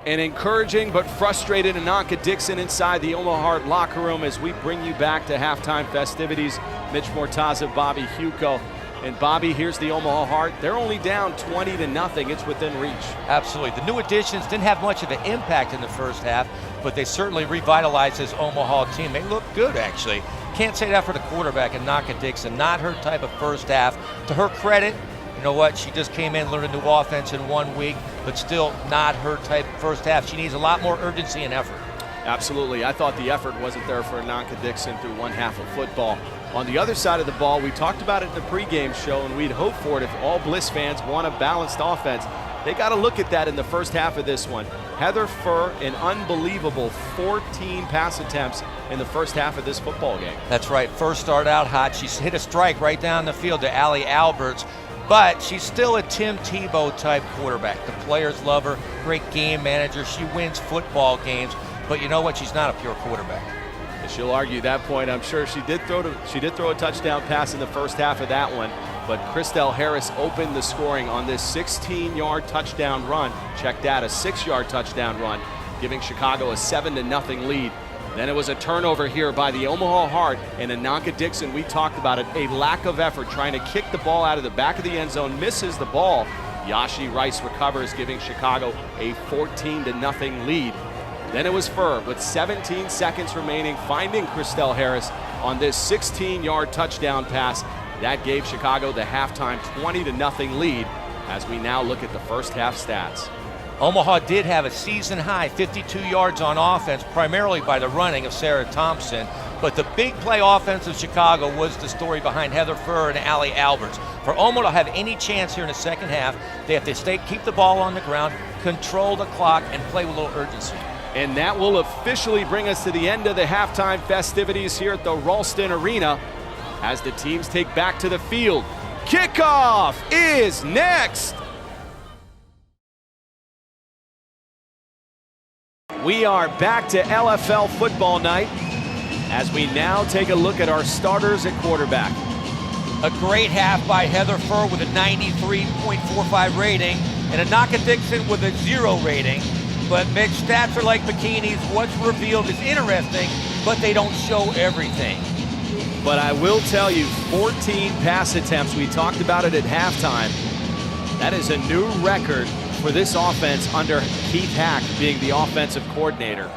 An encouraging but frustrated Ananka Dixon inside the Omaha Heart locker room as we bring you back to halftime festivities. Mitch Mortaza, Bobby Huco. And Bobby, here's the Omaha Heart. They're only down 20-0. It's within reach. Absolutely. The new additions didn't have much of an impact in the first half, but they certainly revitalized this Omaha team. They look good, actually. Can't say that for the quarterback, Ananka Dixon. Not her type of first half. To her credit, you know what? She just came in, learned a new offense in 1 week, but still not her type of first half. She needs a lot more urgency and effort. Absolutely. I thought the effort wasn't there for Ananka Dixon through one half of football. On the other side of the ball, we talked about it in the pregame show, and we'd hope for it if all Bliss fans want a balanced offense. They got to look at that in the first half of this one. Heather Furr, an unbelievable 14 pass attempts in the first half of this football game. That's right. First start out hot. She's hit a strike right down the field to Allie Alberts, but she's still a Tim Tebow type quarterback. The players love her. Great game manager. She wins football games, but you know what? She's not a pure quarterback. She'll argue that point. I'm sure she did throw a touchdown pass in the first half of that one, but Christelle Harris opened the scoring on this 16-yard touchdown run. Check that, a 6-yard touchdown run, giving Chicago a 7-0 lead. Then it was a turnover here by the Omaha Heart, and Ananka Dixon, we talked about it, a lack of effort trying to kick the ball out of the back of the end zone, misses the ball. Yashi Rice recovers, giving Chicago a 14-0 lead. Then it was Furr with 17 seconds remaining, finding Christelle Harris on this 16-yard touchdown pass. That gave Chicago the halftime 20-0 lead as we now look at the first half stats. Omaha did have a season high 52 yards on offense, primarily by the running of Sarah Thompson. But the big play offense of Chicago was the story behind Heather Furr and Allie Alberts. For Omaha to have any chance here in the second half, they have to keep the ball on the ground, control the clock, and play with a little urgency. And that will officially bring us to the end of the halftime festivities here at the Ralston Arena as the teams take back to the field. Kickoff is next. We are back to LFL football night as we now take a look at our starters at quarterback. A great half by Heather Furr with a 93.45 rating and Ananka Dixon with a 0 rating. But Mitch, stats are like bikinis. What's revealed is interesting, but they don't show everything. But I will tell you, 14 pass attempts. We talked about it at halftime. That is a new record for this offense under Keith Hack being the offensive coordinator.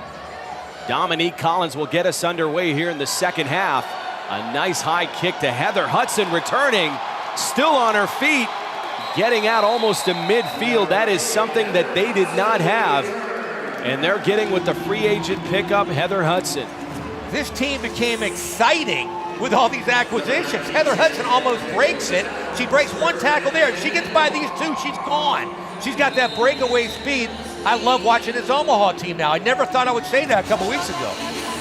Dominique Collins will get us underway here in the second half. A nice high kick to Heather Hudson returning, still on her feet, getting out almost to midfield. That is something that they did not have. And they're getting with the free agent pickup, Heather Hudson. This team became exciting with all these acquisitions. Heather Hudson almost breaks it. She breaks one tackle there. She gets by these two, she's gone. She's got that breakaway speed. I love watching this Omaha team now. I never thought I would say that a couple weeks ago.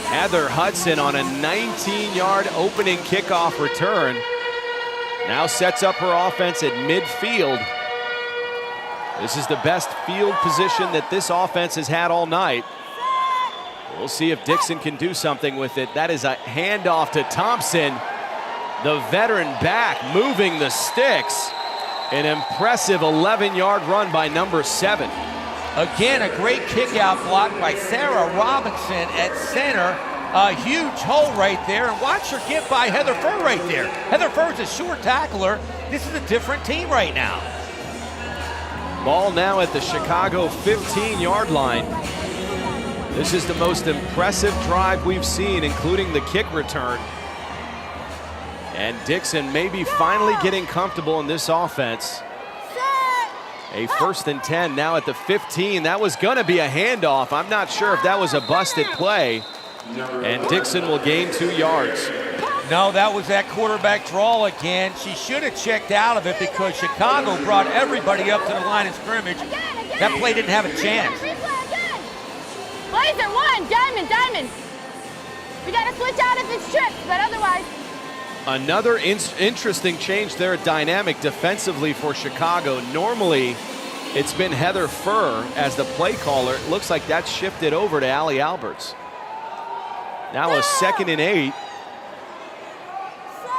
Heather Hudson on a 19-yard opening kickoff return. Now sets up her offense at midfield. This is the best field position that this offense has had all night. We'll see if Dixon can do something with it. That is a handoff to Thompson. The veteran back moving the sticks. An impressive 11-yard run by number 7. Again, a great kick-out block by Sarah Robinson at center. A huge hole right there, and watch her get by Heather Furr right there. Heather Furr's a short tackler. This is a different team right now. Ball now at the Chicago 15-yard line. This is the most impressive drive we've seen, including the kick return. And Dixon maybe finally getting comfortable in this offense. A 1st and 10 now at the 15. That was going to be a handoff. I'm not sure if that was a busted play. And Dixon will gain 2 yards. No, that was that quarterback draw again. She should have checked out of it because Chicago brought everybody up to the line of scrimmage. That play didn't have a chance. Blazer, 1, diamond. We got to switch out if it's trips, but otherwise. Another interesting change there, dynamic defensively for Chicago. Normally, it's been Heather Furr as the play caller. It looks like that's shifted over to Allie Alberts. Now a 2nd and 8.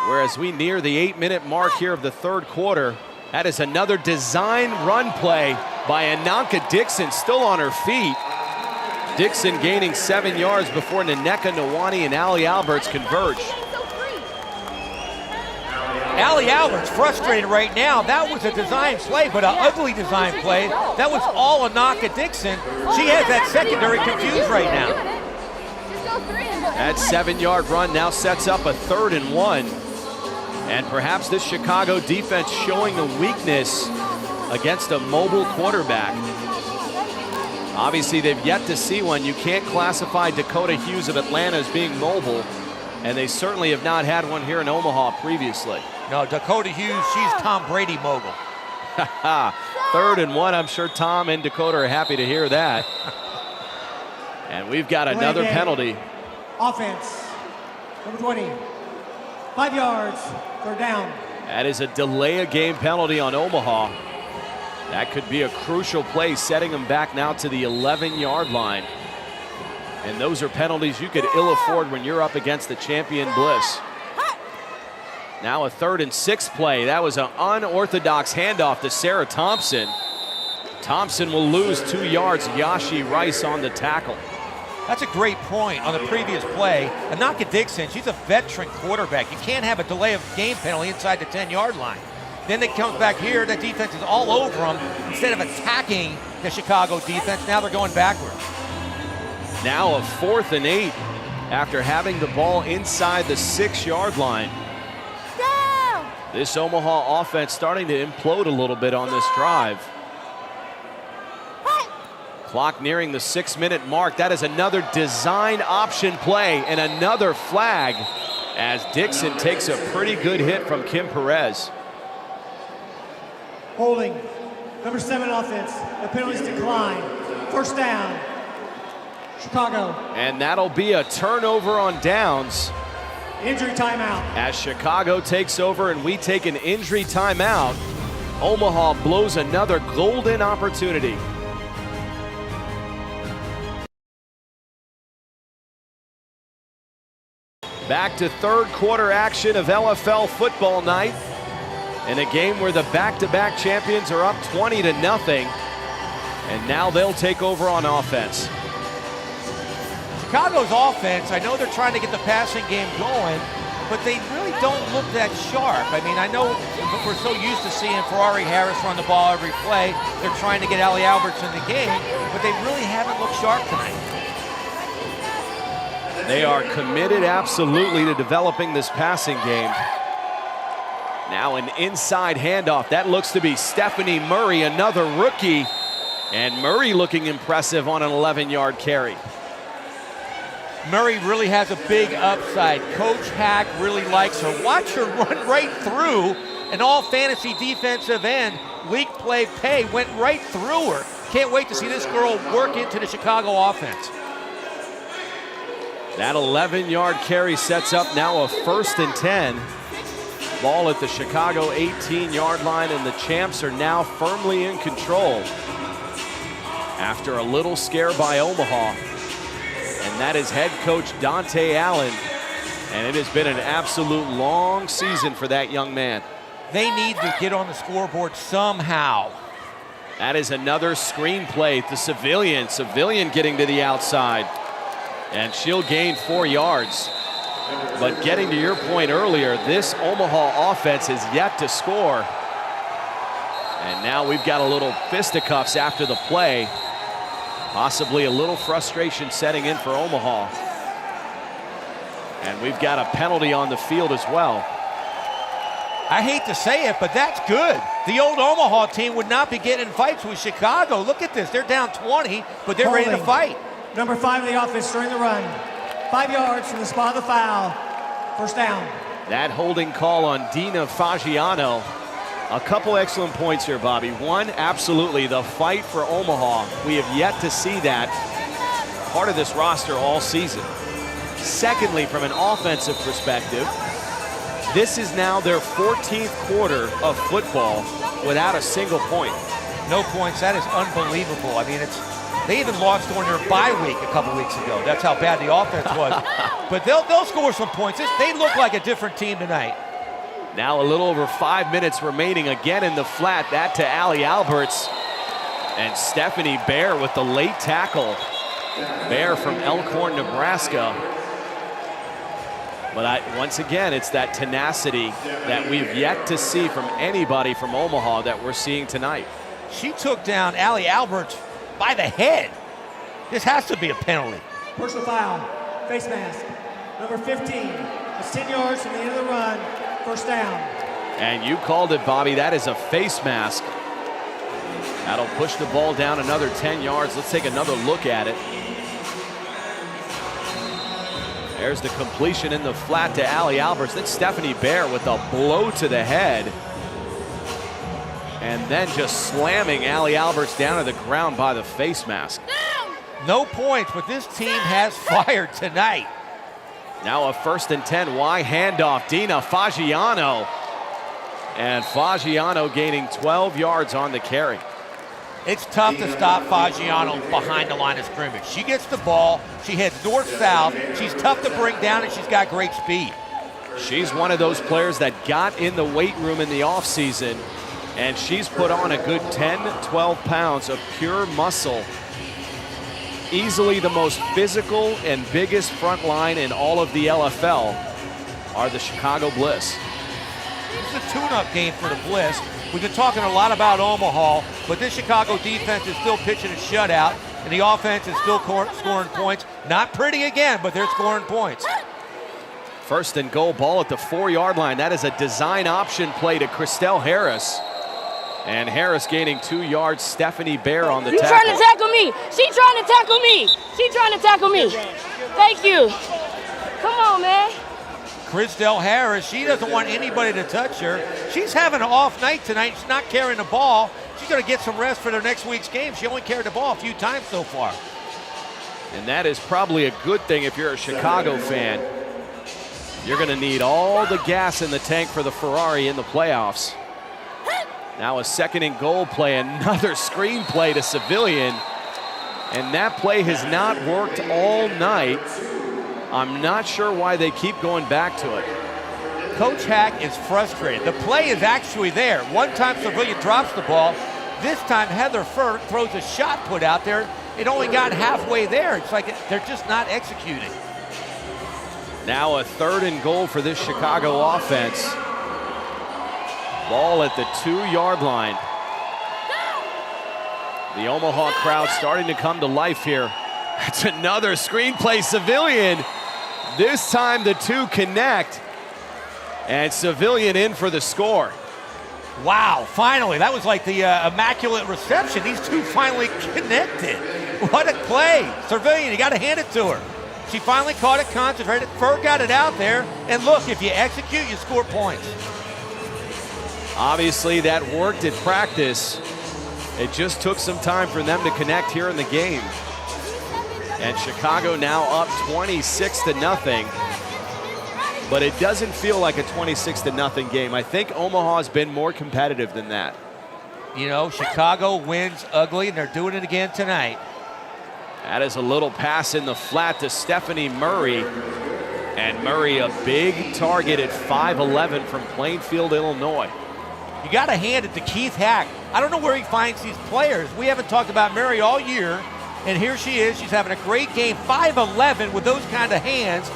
Whereas we near the 8-minute mark here of the third quarter, that is another design run play by Ananka Dixon, still on her feet. Dixon gaining 7 yards before Nneka Nwani and Allie Alberts converge. Allie Alberts frustrated right now. That was a design play, but an ugly design play. That was all Ananka Dixon. She has that secondary confused right now. That 7-yard run now sets up a 3rd and 1. And perhaps this Chicago defense showing the weakness against a mobile quarterback. Obviously, they've yet to see one. You can't classify Dakota Hughes of Atlanta as being mobile, and they certainly have not had one here in Omaha previously. No, Dakota Hughes, she's Tom Brady mobile. 3rd and 1, I'm sure Tom and Dakota are happy to hear that. And we've got another penalty. Offense, number 20, 5 yards, 3rd down. That is a delay of game penalty on Omaha. That could be a crucial play, setting them back now to the 11-yard line. And those are penalties you could ill afford when you're up against the champion Bliss. Now a 3rd and 6 play. That was an unorthodox handoff to Sarah Thompson. Thompson will lose 2 yards. Yashi Rice on the tackle. That's a great point on the previous play. Ananka Dixon, she's a veteran quarterback. You can't have a delay of game penalty inside the 10-yard line. Then it comes back here, the defense is all over them. Instead of attacking the Chicago defense, now they're going backwards. Now a 4th and 8 after having the ball inside the 6-yard line. This Omaha offense starting to implode a little bit on this drive. Clock nearing the 6-minute mark. That is another design option play and another flag as Dixon takes a pretty good hit from Kim Perez. Holding, number 7 offense. The penalties decline. 1st down, Chicago. And that'll be a turnover on downs. Injury timeout. As Chicago takes over and we take an injury timeout, Omaha blows another golden opportunity. Back to third quarter action of LFL football night in a game where the back-to-back champions are up 20-0, and now they'll take over on offense. Chicago's offense, I know they're trying to get the passing game going, but they really don't look that sharp. I mean, I know we're so used to seeing Ferrari Harris run the ball every play. They're trying to get Allie Alberts in the game, but they really haven't looked sharp tonight. They are committed absolutely to developing this passing game. Now an inside handoff. That looks to be Stephanie Murray, another rookie. And Murray looking impressive on an 11-yard carry. Murray really has a big upside. Coach Hack really likes her. Watch her run right through an all-fantasy defensive end. Leak play pay went right through her. Can't wait to see this girl work into the Chicago offense. That 11-yard carry sets up now a 1st and 10. Ball at the Chicago 18-yard line, and the champs are now firmly in control after a little scare by Omaha. And that is head coach Dante Allen. And it has been an absolute long season for that young man. They need to get on the scoreboard somehow. That is another screenplay to Civilian. Civilian getting to the outside. And she'll gain 4 yards. But getting to your point earlier, this Omaha offense has yet to score. And now we've got a little fisticuffs after the play. Possibly a little frustration setting in for Omaha. And we've got a penalty on the field as well. I hate to say it, but that's good. The old Omaha team would not be getting in fights with Chicago. Look at this. They're down 20, but they're ready to fight. Number 5 of the offense during the run. 5 yards from the spot of the foul. 1st down. That holding call on Dina Fagiano. A couple excellent points here, Bobby. One, absolutely, the fight for Omaha. We have yet to see that part of this roster all season. Secondly, from an offensive perspective, this is now their 14th quarter of football without a single point. No points. That is unbelievable. I mean, they even lost on their bye week a couple weeks ago. That's how bad the offense was. But they'll score some points. They look like a different team tonight. Now a little over 5 minutes remaining, again in the flat. That to Allie Alberts. And Stephanie Baer with the late tackle. Baer from Elkhorn, Nebraska. But once again, it's that tenacity that we've yet to see from anybody from Omaha that we're seeing tonight. She took down Allie Alberts by the head. This has to be a penalty. Personal foul, face mask, number 15. It's 10 yards from the end of the run, first down. And you called it, Bobby. That is a face mask. That'll push the ball down another 10 yards. Let's take another look at it. There's the completion in the flat to Allie Alberts. Then Stephanie Baer with a blow to the head. And then just slamming Allie Alberts down to the ground by the face mask. No points, but this team has fired tonight. Now a 1st and 10. Y handoff. Dina Fagiano. And Fagiano gaining 12 yards on the carry. It's tough to stop Fagiano behind the line of scrimmage. She gets the ball, she heads north-south, she's tough to bring down, and she's got great speed. She's one of those players that got in the weight room in the offseason, and she's put on a good 10, 12 pounds of pure muscle. Easily the most physical and biggest front line in all of the LFL are the Chicago Bliss. It's a tune-up game for the Bliss. We've been talking a lot about Omaha, but this Chicago defense is still pitching a shutout, and the offense is still scoring points. Not pretty again, but they're scoring points. 1st and goal, ball at the 4-yard line. That is a design option play to Christelle Harris. And Harris gaining 2 yards. Stephanie Baer on the tackle. She's trying to tackle me. She's trying to tackle me. She's trying to tackle me. Thank you. Come on, man. Christelle Harris, she doesn't want anybody to touch her. She's having an off night tonight. She's not carrying the ball. She's going to get some rest for their next week's game. She only carried the ball a few times so far. And that is probably a good thing if you're a Chicago fan. You're going to need all the gas in the tank for the Ferrari in the playoffs. Now a 2nd and goal play, another screen play to Civilian. And that play has not worked all night. I'm not sure why they keep going back to it. Coach Hack is frustrated. The play is actually there. One time Civilian drops the ball. This time Heather Furr throws a shot put out there. It only got halfway there. It's like they're just not executing. Now a 3rd and goal for this Chicago offense. Ball at the 2-yard line. The Omaha crowd starting to come to life here. It's another screenplay, Civilian. This time the two connect. And Civilian in for the score. Wow, finally. That was like the immaculate reception. These two finally connected. What a play. Civilian, you got to hand it to her. She finally caught it, concentrated. Furr got it out there. And look, if you execute, you score points. Obviously, that worked at practice. It just took some time for them to connect here in the game. And Chicago now up 26-0. But it doesn't feel like a 26-0 game. I think Omaha's been more competitive than that. You know, Chicago wins ugly, and they're doing it again tonight. That is a little pass in the flat to Stephanie Murray. And Murray, a big target at 5'11" from Plainfield, Illinois. You got to hand it to Keith Hack. I don't know where he finds these players. We haven't talked about Murray all year, and here she is. She's having a great game. 5'11" with those kind of hands.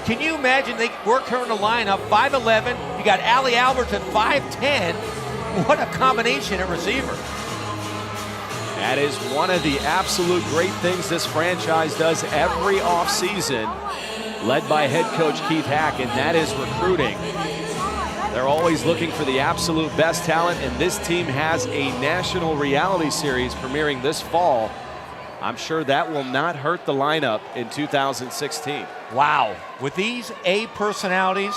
Can you imagine they work her in the lineup? 5'11". You got Allie Alberts at 5'10". What a combination at receiver. That is one of the absolute great things this franchise does every offseason, led by head coach Keith Hack, and that is recruiting. They're always looking for the absolute best talent, and this team has a national reality series premiering this fall. I'm sure that will not hurt the lineup in 2016. Wow. With these A personalities,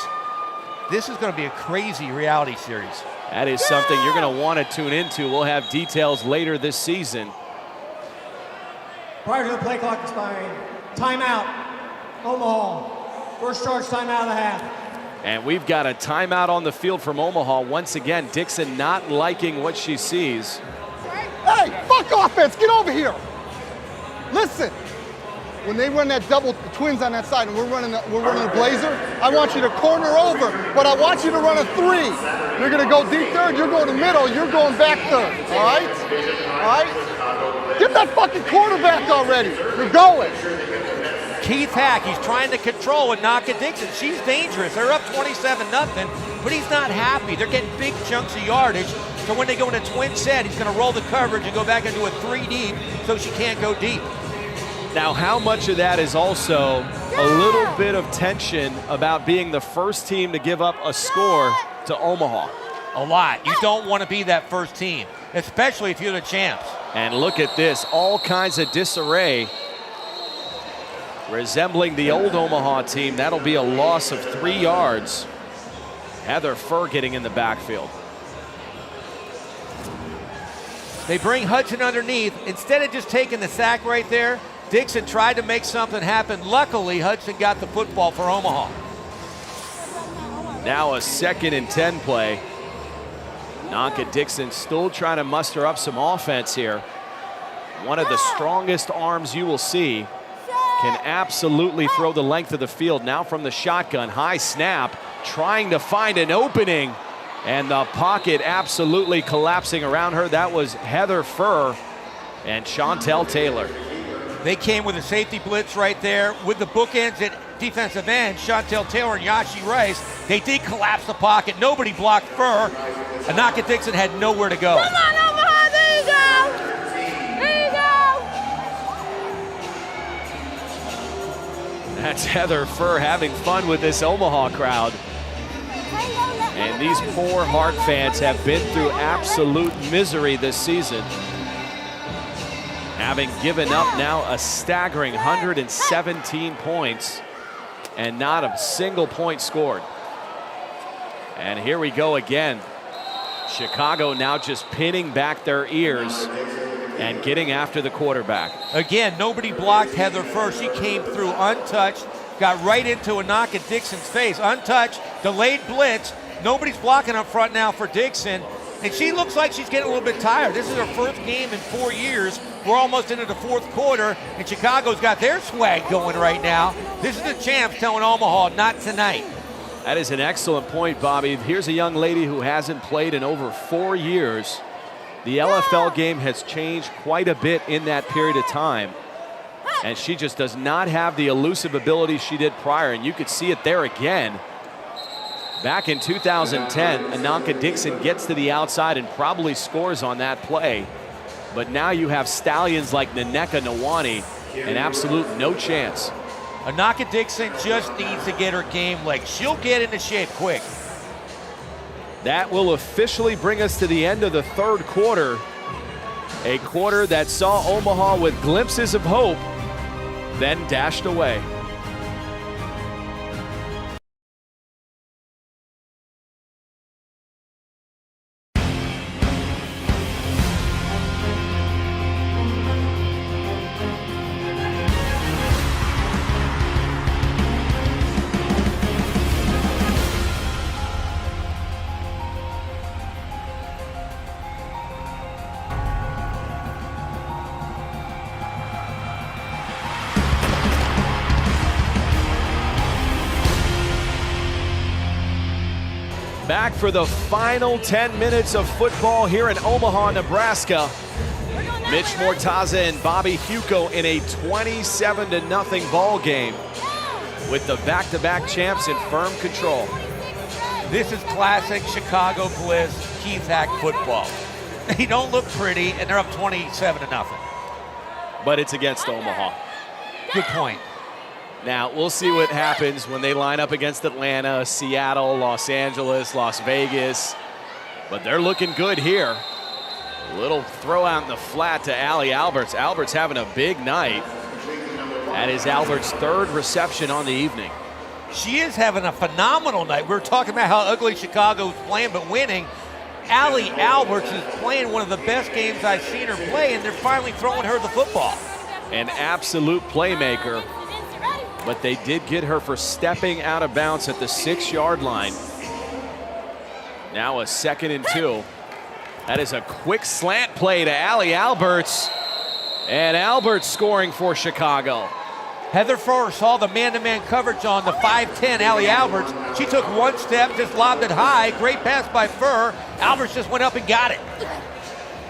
this is going to be a crazy reality series. That is something you're going to want to tune into. We'll have details later this season. Prior to the play clock expiring, timeout, Omaha. First charge timeout of the half. And we've got a timeout on the field from Omaha. Once again, Dixon not liking what she sees. Hey, fuck offense, get over here. Listen, when they run that double twins on that side and we're running a blazer, I want you to corner over, but I want you to run a 3. You're gonna go deep third, you're going to middle, you're going back third, all right? All right? Get that fucking quarterback already. You're going. Keith Hack, he's trying to control and Naka Dixon. She's dangerous. They're up 27-0, but he's not happy. They're getting big chunks of yardage. So when they go in a twin set, he's going to roll the coverage and go back into a 3 deep so she can't go deep. Now, how much of that is also a little bit of tension about being the first team to give up a score to Omaha? A lot. You don't want to be that first team, especially if you're the champs. And look at this, all kinds of disarray. Resembling the old Omaha team, that'll be a loss of 3 yards. Heather Furr getting in the backfield. They bring Hudson underneath. Instead of just taking the sack right there, Dixon tried to make something happen. Luckily, Hudson got the football for Omaha. Now a 2nd and 10 play. Naka Dixon still trying to muster up some offense here. One of the strongest arms you will see. Can absolutely throw the length of the field. Now from the shotgun, high snap, trying to find an opening, and the pocket absolutely collapsing around her. That was Heather Furr and Chantel Taylor. They came with a safety blitz right there with the bookends at defensive end, Chantel Taylor and Yashi Rice. They did collapse the pocket. Nobody blocked Furr. Naka Dixon had nowhere to go. Come on, Omaha, there you go. There you go. That's Heather Furr having fun with this Omaha crowd. And these poor Hart fans have been through absolute misery this season. Having given up now a staggering 117 points and not a single point scored. And here we go again. Chicago now just pinning back their ears and getting after the quarterback. Again, nobody blocked Heather Furr. She came through untouched, got right into Naka Dixon's face. Untouched, delayed blitz. Nobody's blocking up front now for Dixon. And she looks like she's getting a little bit tired. This is her first game in 4 years. We're almost into the 4th quarter, and Chicago's got their swag going right now. This is the champs telling Omaha, not tonight. That is an excellent point, Bobby. Here's a young lady who hasn't played in over 4 years. The LFL game has changed quite a bit in that period of time. And she just does not have the elusive ability she did prior, and you could see it there again. Back in 2010, Ananka Dixon gets to the outside and probably scores on that play. But now you have stallions like Naneka Nawani, and absolute no chance. Naka Dixon just needs to get her game leg. She'll get into shape quick. That will officially bring us to the end of the 3rd quarter. A quarter that saw Omaha with glimpses of hope, then dashed away. Back for the final 10 minutes of football here in Omaha, Nebraska. Mitch Mortaza and Bobby Huco in a 27-0 ball game with the back-to-back champs in firm control. This is classic Chicago Bliss, Keith Hack football. They don't look pretty, and they're up 27-0. But it's against Omaha. Good point. Now, we'll see what happens when they line up against Atlanta, Seattle, Los Angeles, Las Vegas. But they're looking good here. A little throw out in the flat to Allie Alberts. Alberts having a big night. That is Alberts' 3rd reception on the evening. She is having a phenomenal night. We were talking about how ugly Chicago's playing, but winning. Allie Alberts is playing one of the best games I've seen her play, and they're finally throwing her the football. An absolute playmaker. But they did get her for stepping out of bounds at the 6-yard line. Now a 2nd and 2. That is a quick slant play to Allie Alberts. And Alberts scoring for Chicago. Heather Furr saw the man-to-man coverage on the 5'10" Allie Alberts. She took one step, just lobbed it high. Great pass by Furr. Alberts just went up and got it.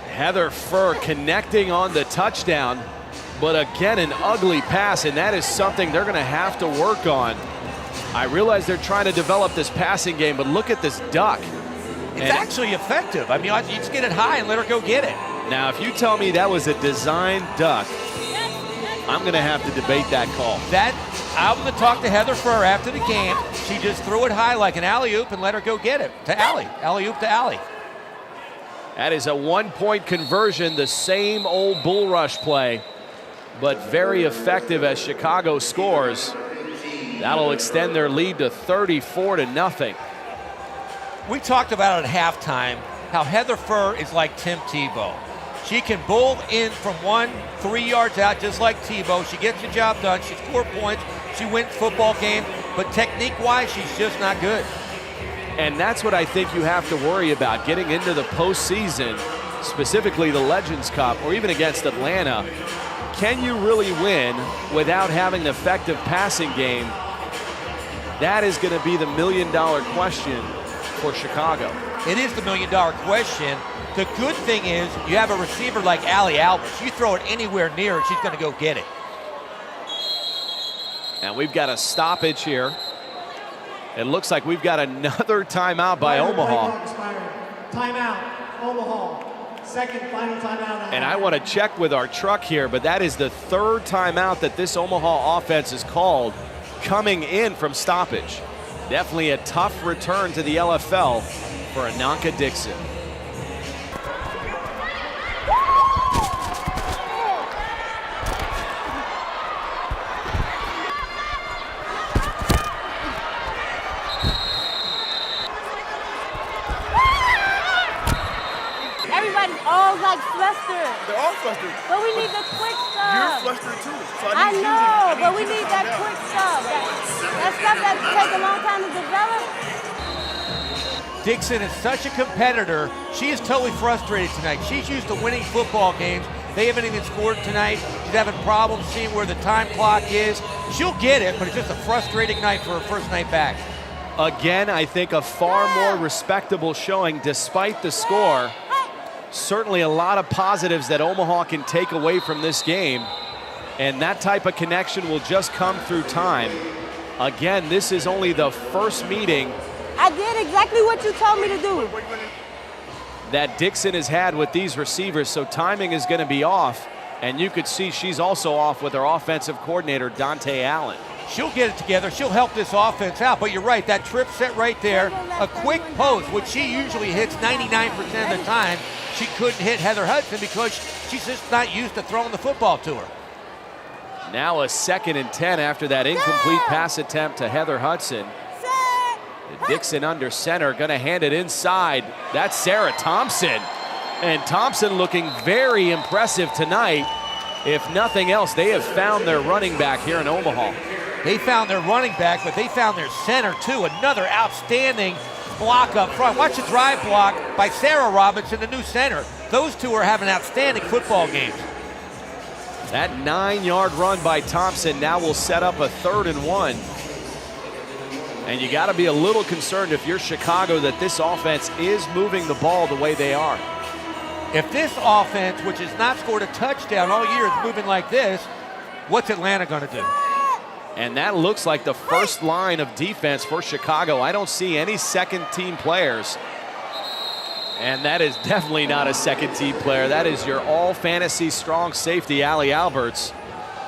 Heather Furr connecting on the touchdown, but again, an ugly pass, and that is something they're going to have to work on. I realize they're trying to develop this passing game, but look at this duck. It's actually effective. I mean, you just get it high and let her go get it. Now, if you tell me that was a designed duck, I'm going to have to debate that call. I'm going to talk to Heather Furr after the game. She just threw it high like an alley-oop and let her go get it to Allie. Alley-oop to Allie. That is a 1-point conversion, the same old bull rush play, but very effective as Chicago scores. That'll extend their lead to 34-0. We talked about at halftime how Heather Furr is like Tim Tebow. She can bowl in from 3 yards out just like Tebow. She gets the job done. She scores points. She wins football game. But technique-wise, she's just not good. And that's what I think you have to worry about getting into the postseason, specifically the Legends Cup or even against Atlanta. Can you really win without having an effective passing game? That is going to be the million-dollar question for Chicago. It is the million-dollar question. The good thing is you have a receiver like Allie Alberts. You throw it anywhere near her, she's going to go get it. And we've got a stoppage here. It looks like we've got another timeout by Omaha. Timeout, Omaha. Second final timeout. And I want to check with our truck here, but that is the third timeout that this Omaha offense has called coming in from stoppage. Definitely a tough return to the LFL for Ananka Dixon. Everybody's all like flustered. They're all flustered. But we need the quick stuff. You're flustered too. So I know, but we need that quick stuff. That stuff that takes a long time to develop. Dixon is such a competitor. She is totally frustrated tonight. She's used to winning football games. They haven't even scored tonight. She's having problems seeing where the time clock is. She'll get it, but it's just a frustrating night for her first night back. Again, I think a far more respectable showing despite the score. Certainly a lot of positives that Omaha can take away from this game. And that type of connection will just come through time. Again, this is only the first meeting I did exactly what you told me to do. that Dixon has had with these receivers, so timing is going to be off. And you could see she's also off with her offensive coordinator, Dante Allen. She'll get it together. She'll help this offense out. But you're right, that trip set right there, a quick post, which she usually hits 99% of the time. She couldn't hit Heather Hudson because she's just not used to throwing the football to her. Now a 2nd and 10 after that incomplete pass attempt to Heather Hudson. Dixon under center, gonna hand it inside. That's Sarah Thompson. And Thompson looking very impressive tonight. If nothing else, they have found their running back here in Omaha. They found their running back, but they found their center too. Another outstanding block up front. Watch the drive block by Sarah Robinson, the new center. Those two are having outstanding football games. That 9-yard run by Thompson now will set up a 3rd and 1. And you got to be a little concerned if you're Chicago that this offense is moving the ball the way they are. If this offense, which has not scored a touchdown all year, is moving like this, what's Atlanta going to do? And that looks like the first line of defense for Chicago. I don't see any second-team players. And that is definitely not a second-team player. That is your all-fantasy strong safety, Allie Alberts,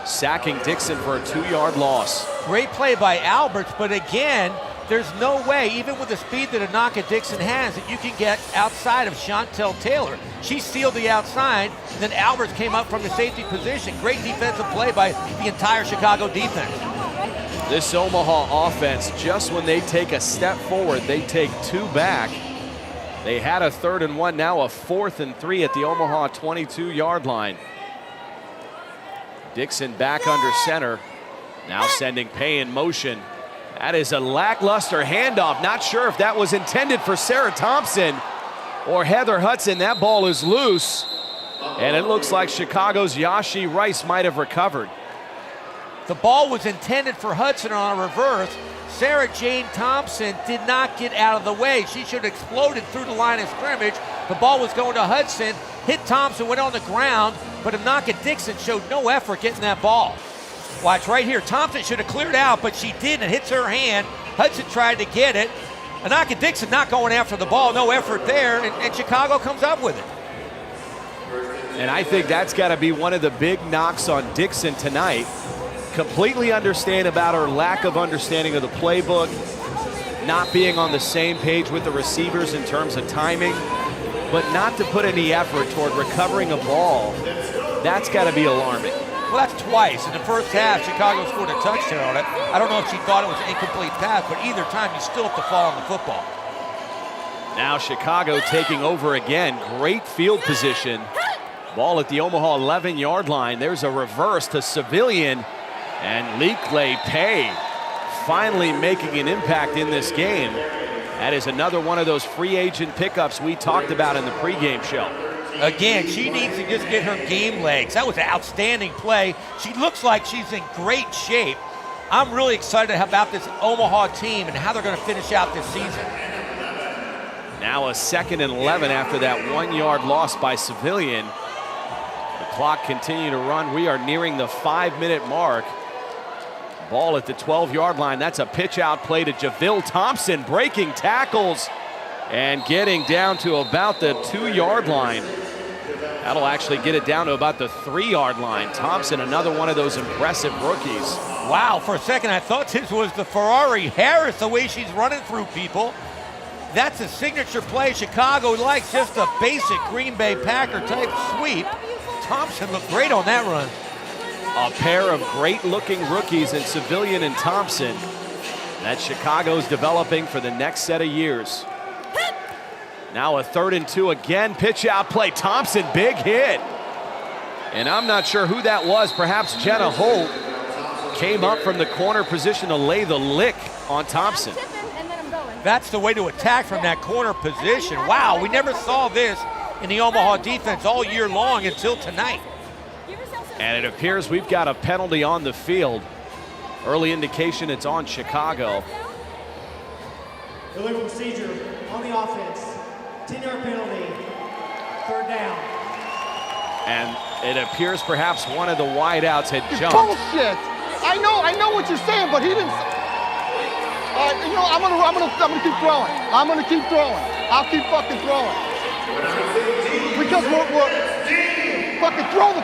sacking Dixon for a 2-yard loss. Great play by Alberts, but again, there's no way, even with the speed that Ananka Dixon has, that you can get outside of Chantel Taylor. She sealed the outside, and then Alberts came up from the safety position. Great defensive play by the entire Chicago defense. This Omaha offense, just when they take a step forward, they take 2 back. They had a 3rd and 1, now a 4th and 3 at the Omaha 22-yard line. Dixon back under center, now sending Pay in motion. That is a lackluster handoff. Not sure if that was intended for Sarah Thompson or Heather Hudson. That ball is loose, and it looks like Chicago's Yashi Rice might have recovered. The ball was intended for Hudson on a reverse. Sarah Jane Thompson did not get out of the way. She should have exploded through the line of scrimmage. The ball was going to Hudson, hit Thompson, went on the ground, but Anaka Dixon showed no effort getting that ball. Watch right here. Thompson should have cleared out, but she didn't. It hits her hand. Hudson tried to get it. Anaka Dixon not going after the ball. No effort there, and Chicago comes up with it. And I think that's got to be one of the big knocks on Dixon tonight. Completely understand about her lack of understanding of the playbook, not being on the same page with the receivers in terms of timing, but not to put any effort toward recovering a ball. That's got to be alarming. Well, that's twice. In the first half, Chicago scored a touchdown on it. I don't know if she thought it was an incomplete pass, but either time you still have to fall on the football. Now Chicago taking over again. Great field position. Ball at the Omaha 11-yard line. There's a reverse to Civilian, and Likle Pay finally making an impact in this game. That is another one of those free agent pickups we talked about in the pregame show. Again, she needs to just get her game legs. That was an outstanding play. She looks like she's in great shape. I'm really excited about this Omaha team and how they're going to finish out this season. Now a 2nd and 11 after that 1-yard loss by Civilian. The clock continuing to run. We are nearing the 5-minute mark. Ball at the 12-yard line. That's a pitch out play to Javille Thompson, breaking tackles and getting down to about the 2-yard line. That'll actually get it down to about the 3-yard line. Thompson, another one of those impressive rookies. Wow, for a second I thought this was the Ferrari Harris, the way she's running through people. That's a signature play Chicago likes, just a basic Green Bay Packer type sweep. Thompson looked great on that run. A pair of great-looking rookies in Civilian and Thompson that Chicago's developing for the next set of years. Now a 3rd and 2 again, pitch out play. Thompson, big hit. And I'm not sure who that was. Perhaps Jenna Holt came up from the corner position to lay the lick on Thompson. That's the way to attack from that corner position. Wow, we never saw this in the Omaha defense all year long until tonight. And it appears we've got a penalty on the field. Early indication it's on Chicago. Illegal procedure on the offense. 10-yard penalty. 3rd down. And it appears perhaps one of the wideouts had jumped. Bullshit! I know what you're saying, but he didn't. You know, I'm gonna keep throwing. I'm gonna keep throwing. I'll keep fucking throwing. Because we're fucking throw the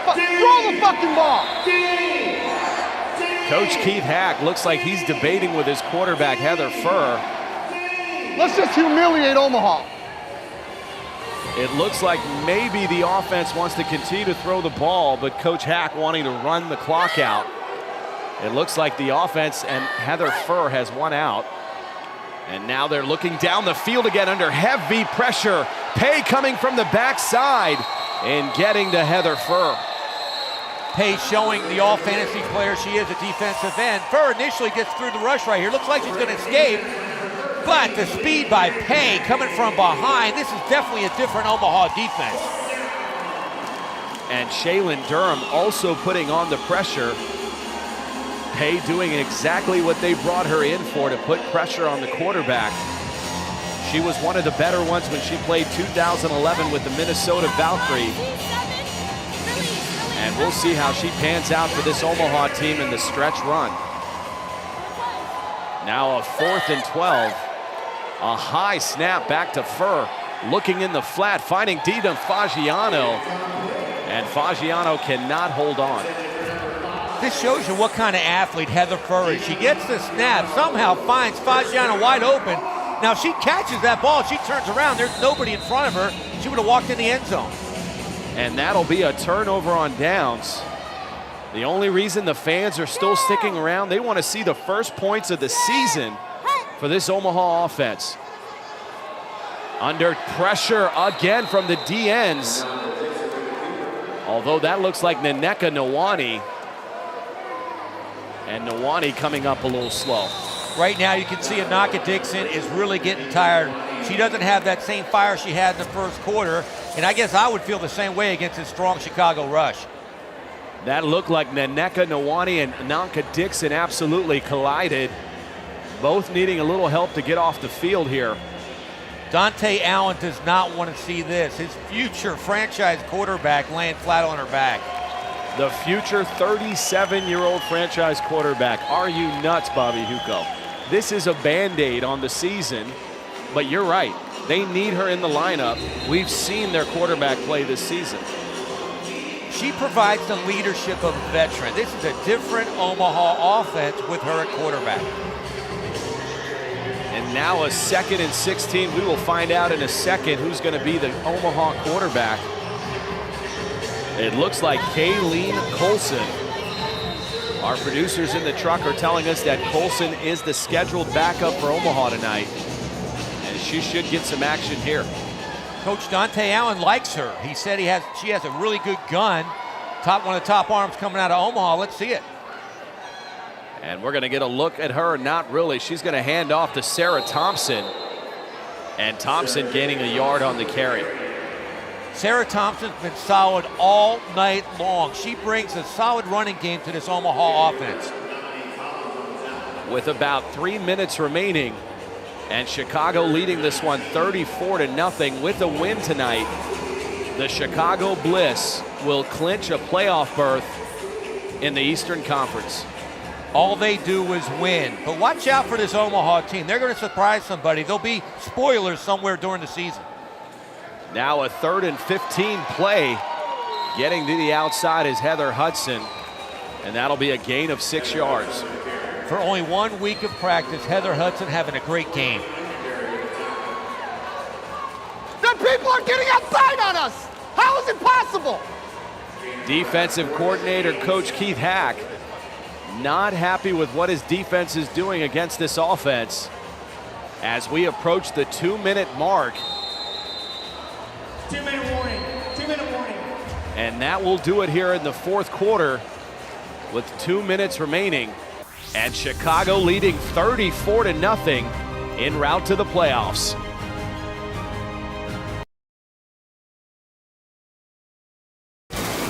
fucking ball. Coach Keith Hack looks like he's debating with his quarterback Heather Furr. Let's just humiliate Omaha. It looks like maybe the offense wants to continue to throw the ball, but Coach Hack wanting to run the clock out. It looks like the offense and Heather Furr has one out. And now they're looking down the field again under heavy pressure. Pay coming from the backside and getting to Heather Furr. Pay showing the all-fantasy player she is at defensive end. Furr initially gets through the rush right here. Looks like she's going to escape. But the speed by Pay coming from behind. This is definitely a different Omaha defense. And Shaylin Durham also putting on the pressure. Pay doing exactly what they brought her in for, to put pressure on the quarterback. She was one of the better ones when she played 2011 with the Minnesota Valkyrie. And we'll see how she pans out for this Omaha team in the stretch run. Now a 4th and 12. A high snap back to Furr. Looking in the flat, finding Dina Fagiano. And Fagiano cannot hold on. This shows you what kind of athlete Heather Furr is. She gets the snap, somehow finds Fagiano wide open. Now, if she catches that ball, she turns around, there's nobody in front of her. She would have walked in the end zone. And that'll be a turnover on downs. The only reason the fans are still sticking around, they want to see the first points of the season for this Omaha offense. Under pressure again from the DNs. Although that looks like Nneka Nwani. And Nwani coming up a little slow. Right now you can see Anaka Dixon is really getting tired. She doesn't have that same fire she had in the first quarter. And I guess I would feel the same way against this strong Chicago rush. That looked like Nneka Nwani and Ananka Dixon absolutely collided. Both needing a little help to get off the field here. Dante Allen does not want to see this. His future franchise quarterback laying flat on her back. The future 37-year-old franchise quarterback. Are you nuts, Bobby Huco? This is a Band-Aid on the season, but you're right. They need her in the lineup. We've seen their quarterback play this season. She provides the leadership of a veteran. This is a different Omaha offense with her at quarterback. And now a 2nd and 16. We will find out in a second who's going to be the Omaha quarterback. It looks like Kayleen Colson. Our producers in the truck are telling us that Colson is the scheduled backup for Omaha tonight. And she should get some action here. Coach Dante Allen likes her. He said she has a really good gun. One of the top arms coming out of Omaha. Let's see it. And we're going to get a look at her. Not really. She's going to hand off to Sarah Thompson. And Thompson gaining a yard on the carry. Sarah Thompson's been solid all night long. She brings a solid running game to this Omaha offense. With about 3 minutes remaining, and Chicago leading this one 34-0 with a win tonight, the Chicago Bliss will clinch a playoff berth in the Eastern Conference. All they do is win. But watch out for this Omaha team. They're going to surprise somebody. There'll be spoilers somewhere during the season. Now a 3rd and 15 play. Getting to the outside is Heather Hudson, and that'll be a gain of 6 yards. For only 1 week of practice, Heather Hudson having a great game. The people are getting outside on us. How is it possible? Defensive coordinator Coach Keith Hack not happy with what his defense is doing against this offense as we approach the 2-minute mark. 2-minute warning. 2-minute warning. And that will do it here in the 4th quarter with 2 minutes remaining. And Chicago leading 34-0 en route to the playoffs.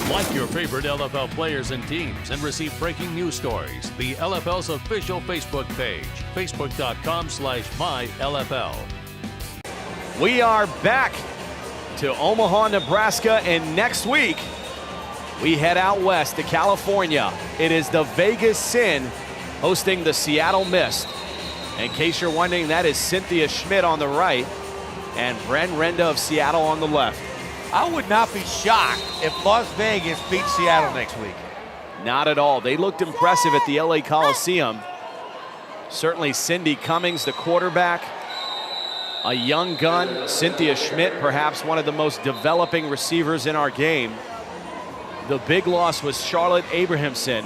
Like your favorite LFL players and teams and receive breaking news stories. The LFL's official Facebook page, facebook.com/mylfl. We are back to Omaha, Nebraska, and next week we head out west to California. It is the Vegas Sin hosting the Seattle Mist. In case you're wondering, that is Cynthia Schmidt on the right and Bren Renda of Seattle on the left. I would not be shocked if Las Vegas beats Seattle next week. Not at all. They looked impressive at the LA Coliseum. Certainly Cindy Cummings, the quarterback, a young gun. Cynthia Schmidt, perhaps one of the most developing receivers in our game. The big loss was Charlotte Abrahamson,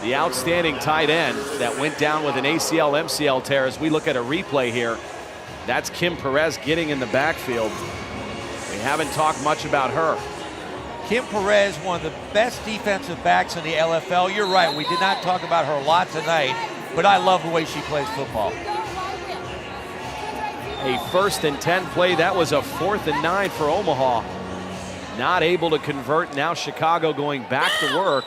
the outstanding tight end that went down with an ACL, MCL tear. As we look at a replay here, that's Kim Perez getting in the backfield. We haven't talked much about her. Kim Perez, one of the best defensive backs in the LFL. You're right, we did not talk about her a lot tonight, but I love the way she plays football. A 1st and 10 play. That was a 4th and 9 for Omaha. Not able to convert. Now Chicago going back to work.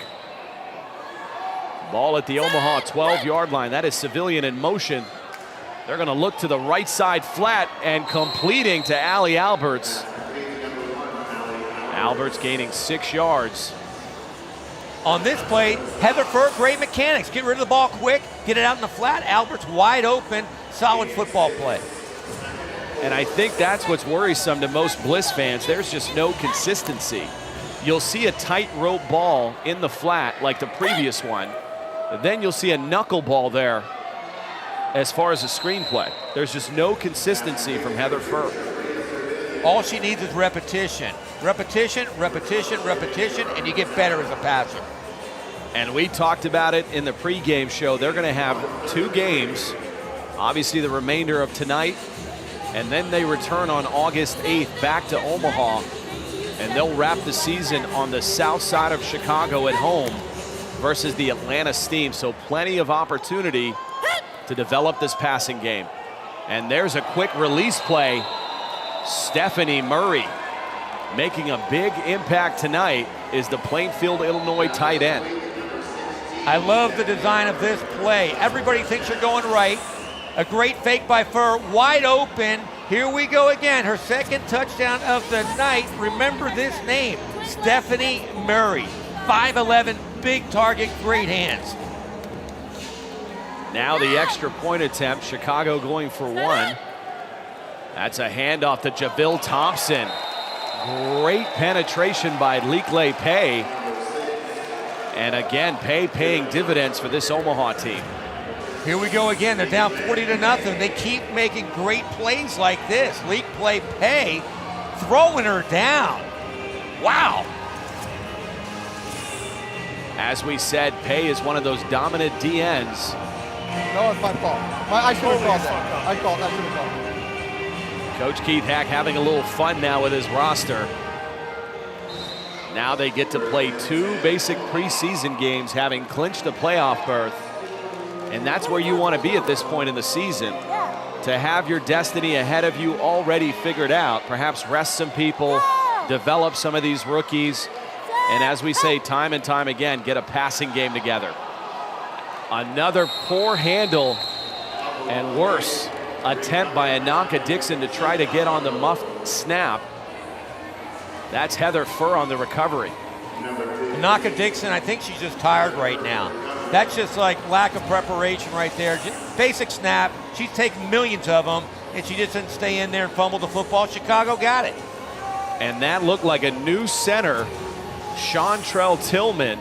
Ball at the Omaha 12-yard line. That is Civilian in motion. They're going to look to the right side flat and completing to Allie Alberts. Alberts gaining 6 yards. On this play, Heather Furr, great mechanics. Get rid of the ball quick, get it out in the flat. Alberts wide open, solid football play. And I think that's what's worrisome to most Bliss fans. There's just no consistency. You'll see a tightrope ball in the flat like the previous one. Then you'll see a knuckleball there as far as a screenplay. There's just no consistency from Heather Furr. All she needs is repetition. Repetition, repetition, repetition, and you get better as a passer. And we talked about it in the pregame show. They're going to have 2 games, obviously the remainder of tonight, and then they return on August 8th back to Omaha, and they'll wrap the season on the south side of Chicago at home versus the Atlanta Steam. So plenty of opportunity to develop this passing game. And there's a quick release play. Stephanie Murray making a big impact tonight is the Plainfield, Illinois tight end. I love the design of this play. Everybody thinks you're going right. A great fake by Fur, wide open. Here we go again. Her second touchdown of the night. Remember this name, Stephanie Murray. 5'11", big target, great hands. Now the extra point attempt, Chicago going for one. That's a handoff to Javille Thompson. Great penetration by Likle Pay. And again, Pay paying dividends for this Omaha team. Here we go again. They're down 40-0. They keep making great plays like this. Likle Pay throwing her down. Wow. As we said, Pay is one of those dominant DNs. No, it's my fault. I should have called that. I should have called that. Coach Keith Hack having a little fun now with his roster. Now they get to play 2 basic preseason games, having clinched a playoff berth. And that's where you want to be at this point in the season. To have your destiny ahead of you already figured out. Perhaps rest some people, develop some of these rookies. And as we say time and time again, get a passing game together. Another poor handle and worse attempt by Ananka Dixon to try to get on the muffed snap. That's Heather Furr on the recovery. Ananka Dixon, I think she's just tired right now. That's just like lack of preparation right there. Just basic snap. She's taken millions of them, and she just didn't stay in there and fumble the football. Chicago got it. And that looked like a new center, Chantrell Tillman.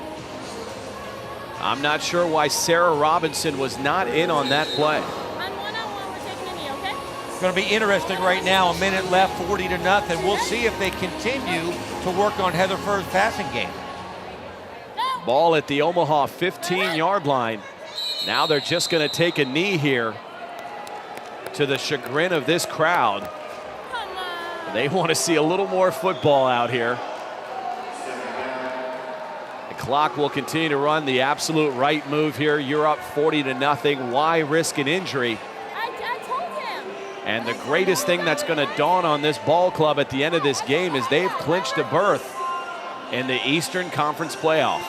I'm not sure why Sarah Robinson was not in on that play. It's going to be interesting right now. A minute left, 40-0. We'll see if they continue to work on Heather Furr's passing game. Ball at the Omaha 15-yard line. Now they're just going to take a knee here, to the chagrin of this crowd. They want to see a little more football out here. Clock will continue to run. The absolute right move here. You're up 40-0. Why risk an injury? I told him. And the greatest thing that's going to dawn on this ball club at the end of this game is they've clinched a berth in the Eastern Conference playoff.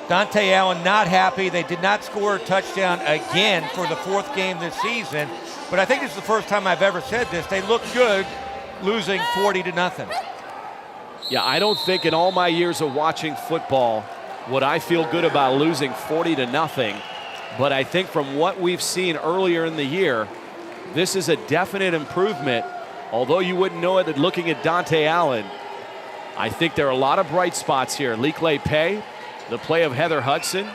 Dante Allen not happy. They did not score a touchdown again for the 4th game this season. But I think this is the first time I've ever said this. They look good losing 40-0. Yeah, I don't think in all my years of watching football would I feel good about losing 40-0. But I think from what we've seen earlier in the year, this is a definite improvement. Although you wouldn't know it looking at Dante Allen, I think there are a lot of bright spots here. Likle Pay, the play of Heather Hudson.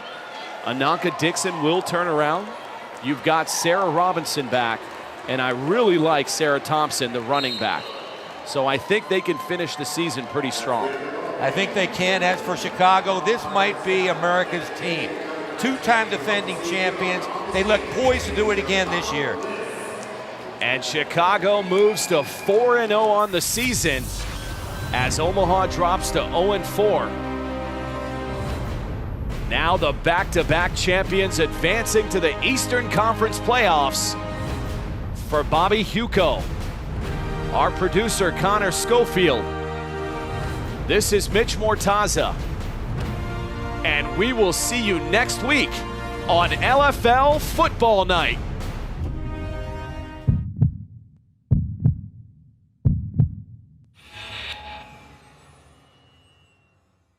Ananka Dixon will turn around. You've got Sarah Robinson back, and I really like Sarah Thompson, the running back. So I think they can finish the season pretty strong. I think they can. As for Chicago, this might be America's team. 2-time defending champions. They look poised to do it again this year. And Chicago moves to 4-0 on the season as Omaha drops to 0-4. Now the back-to-back champions advancing to the Eastern Conference playoffs. For Bobby Huco, our producer Connor Schofield, this is Mitch Mortaza, and we will see you next week on LFL Football Night.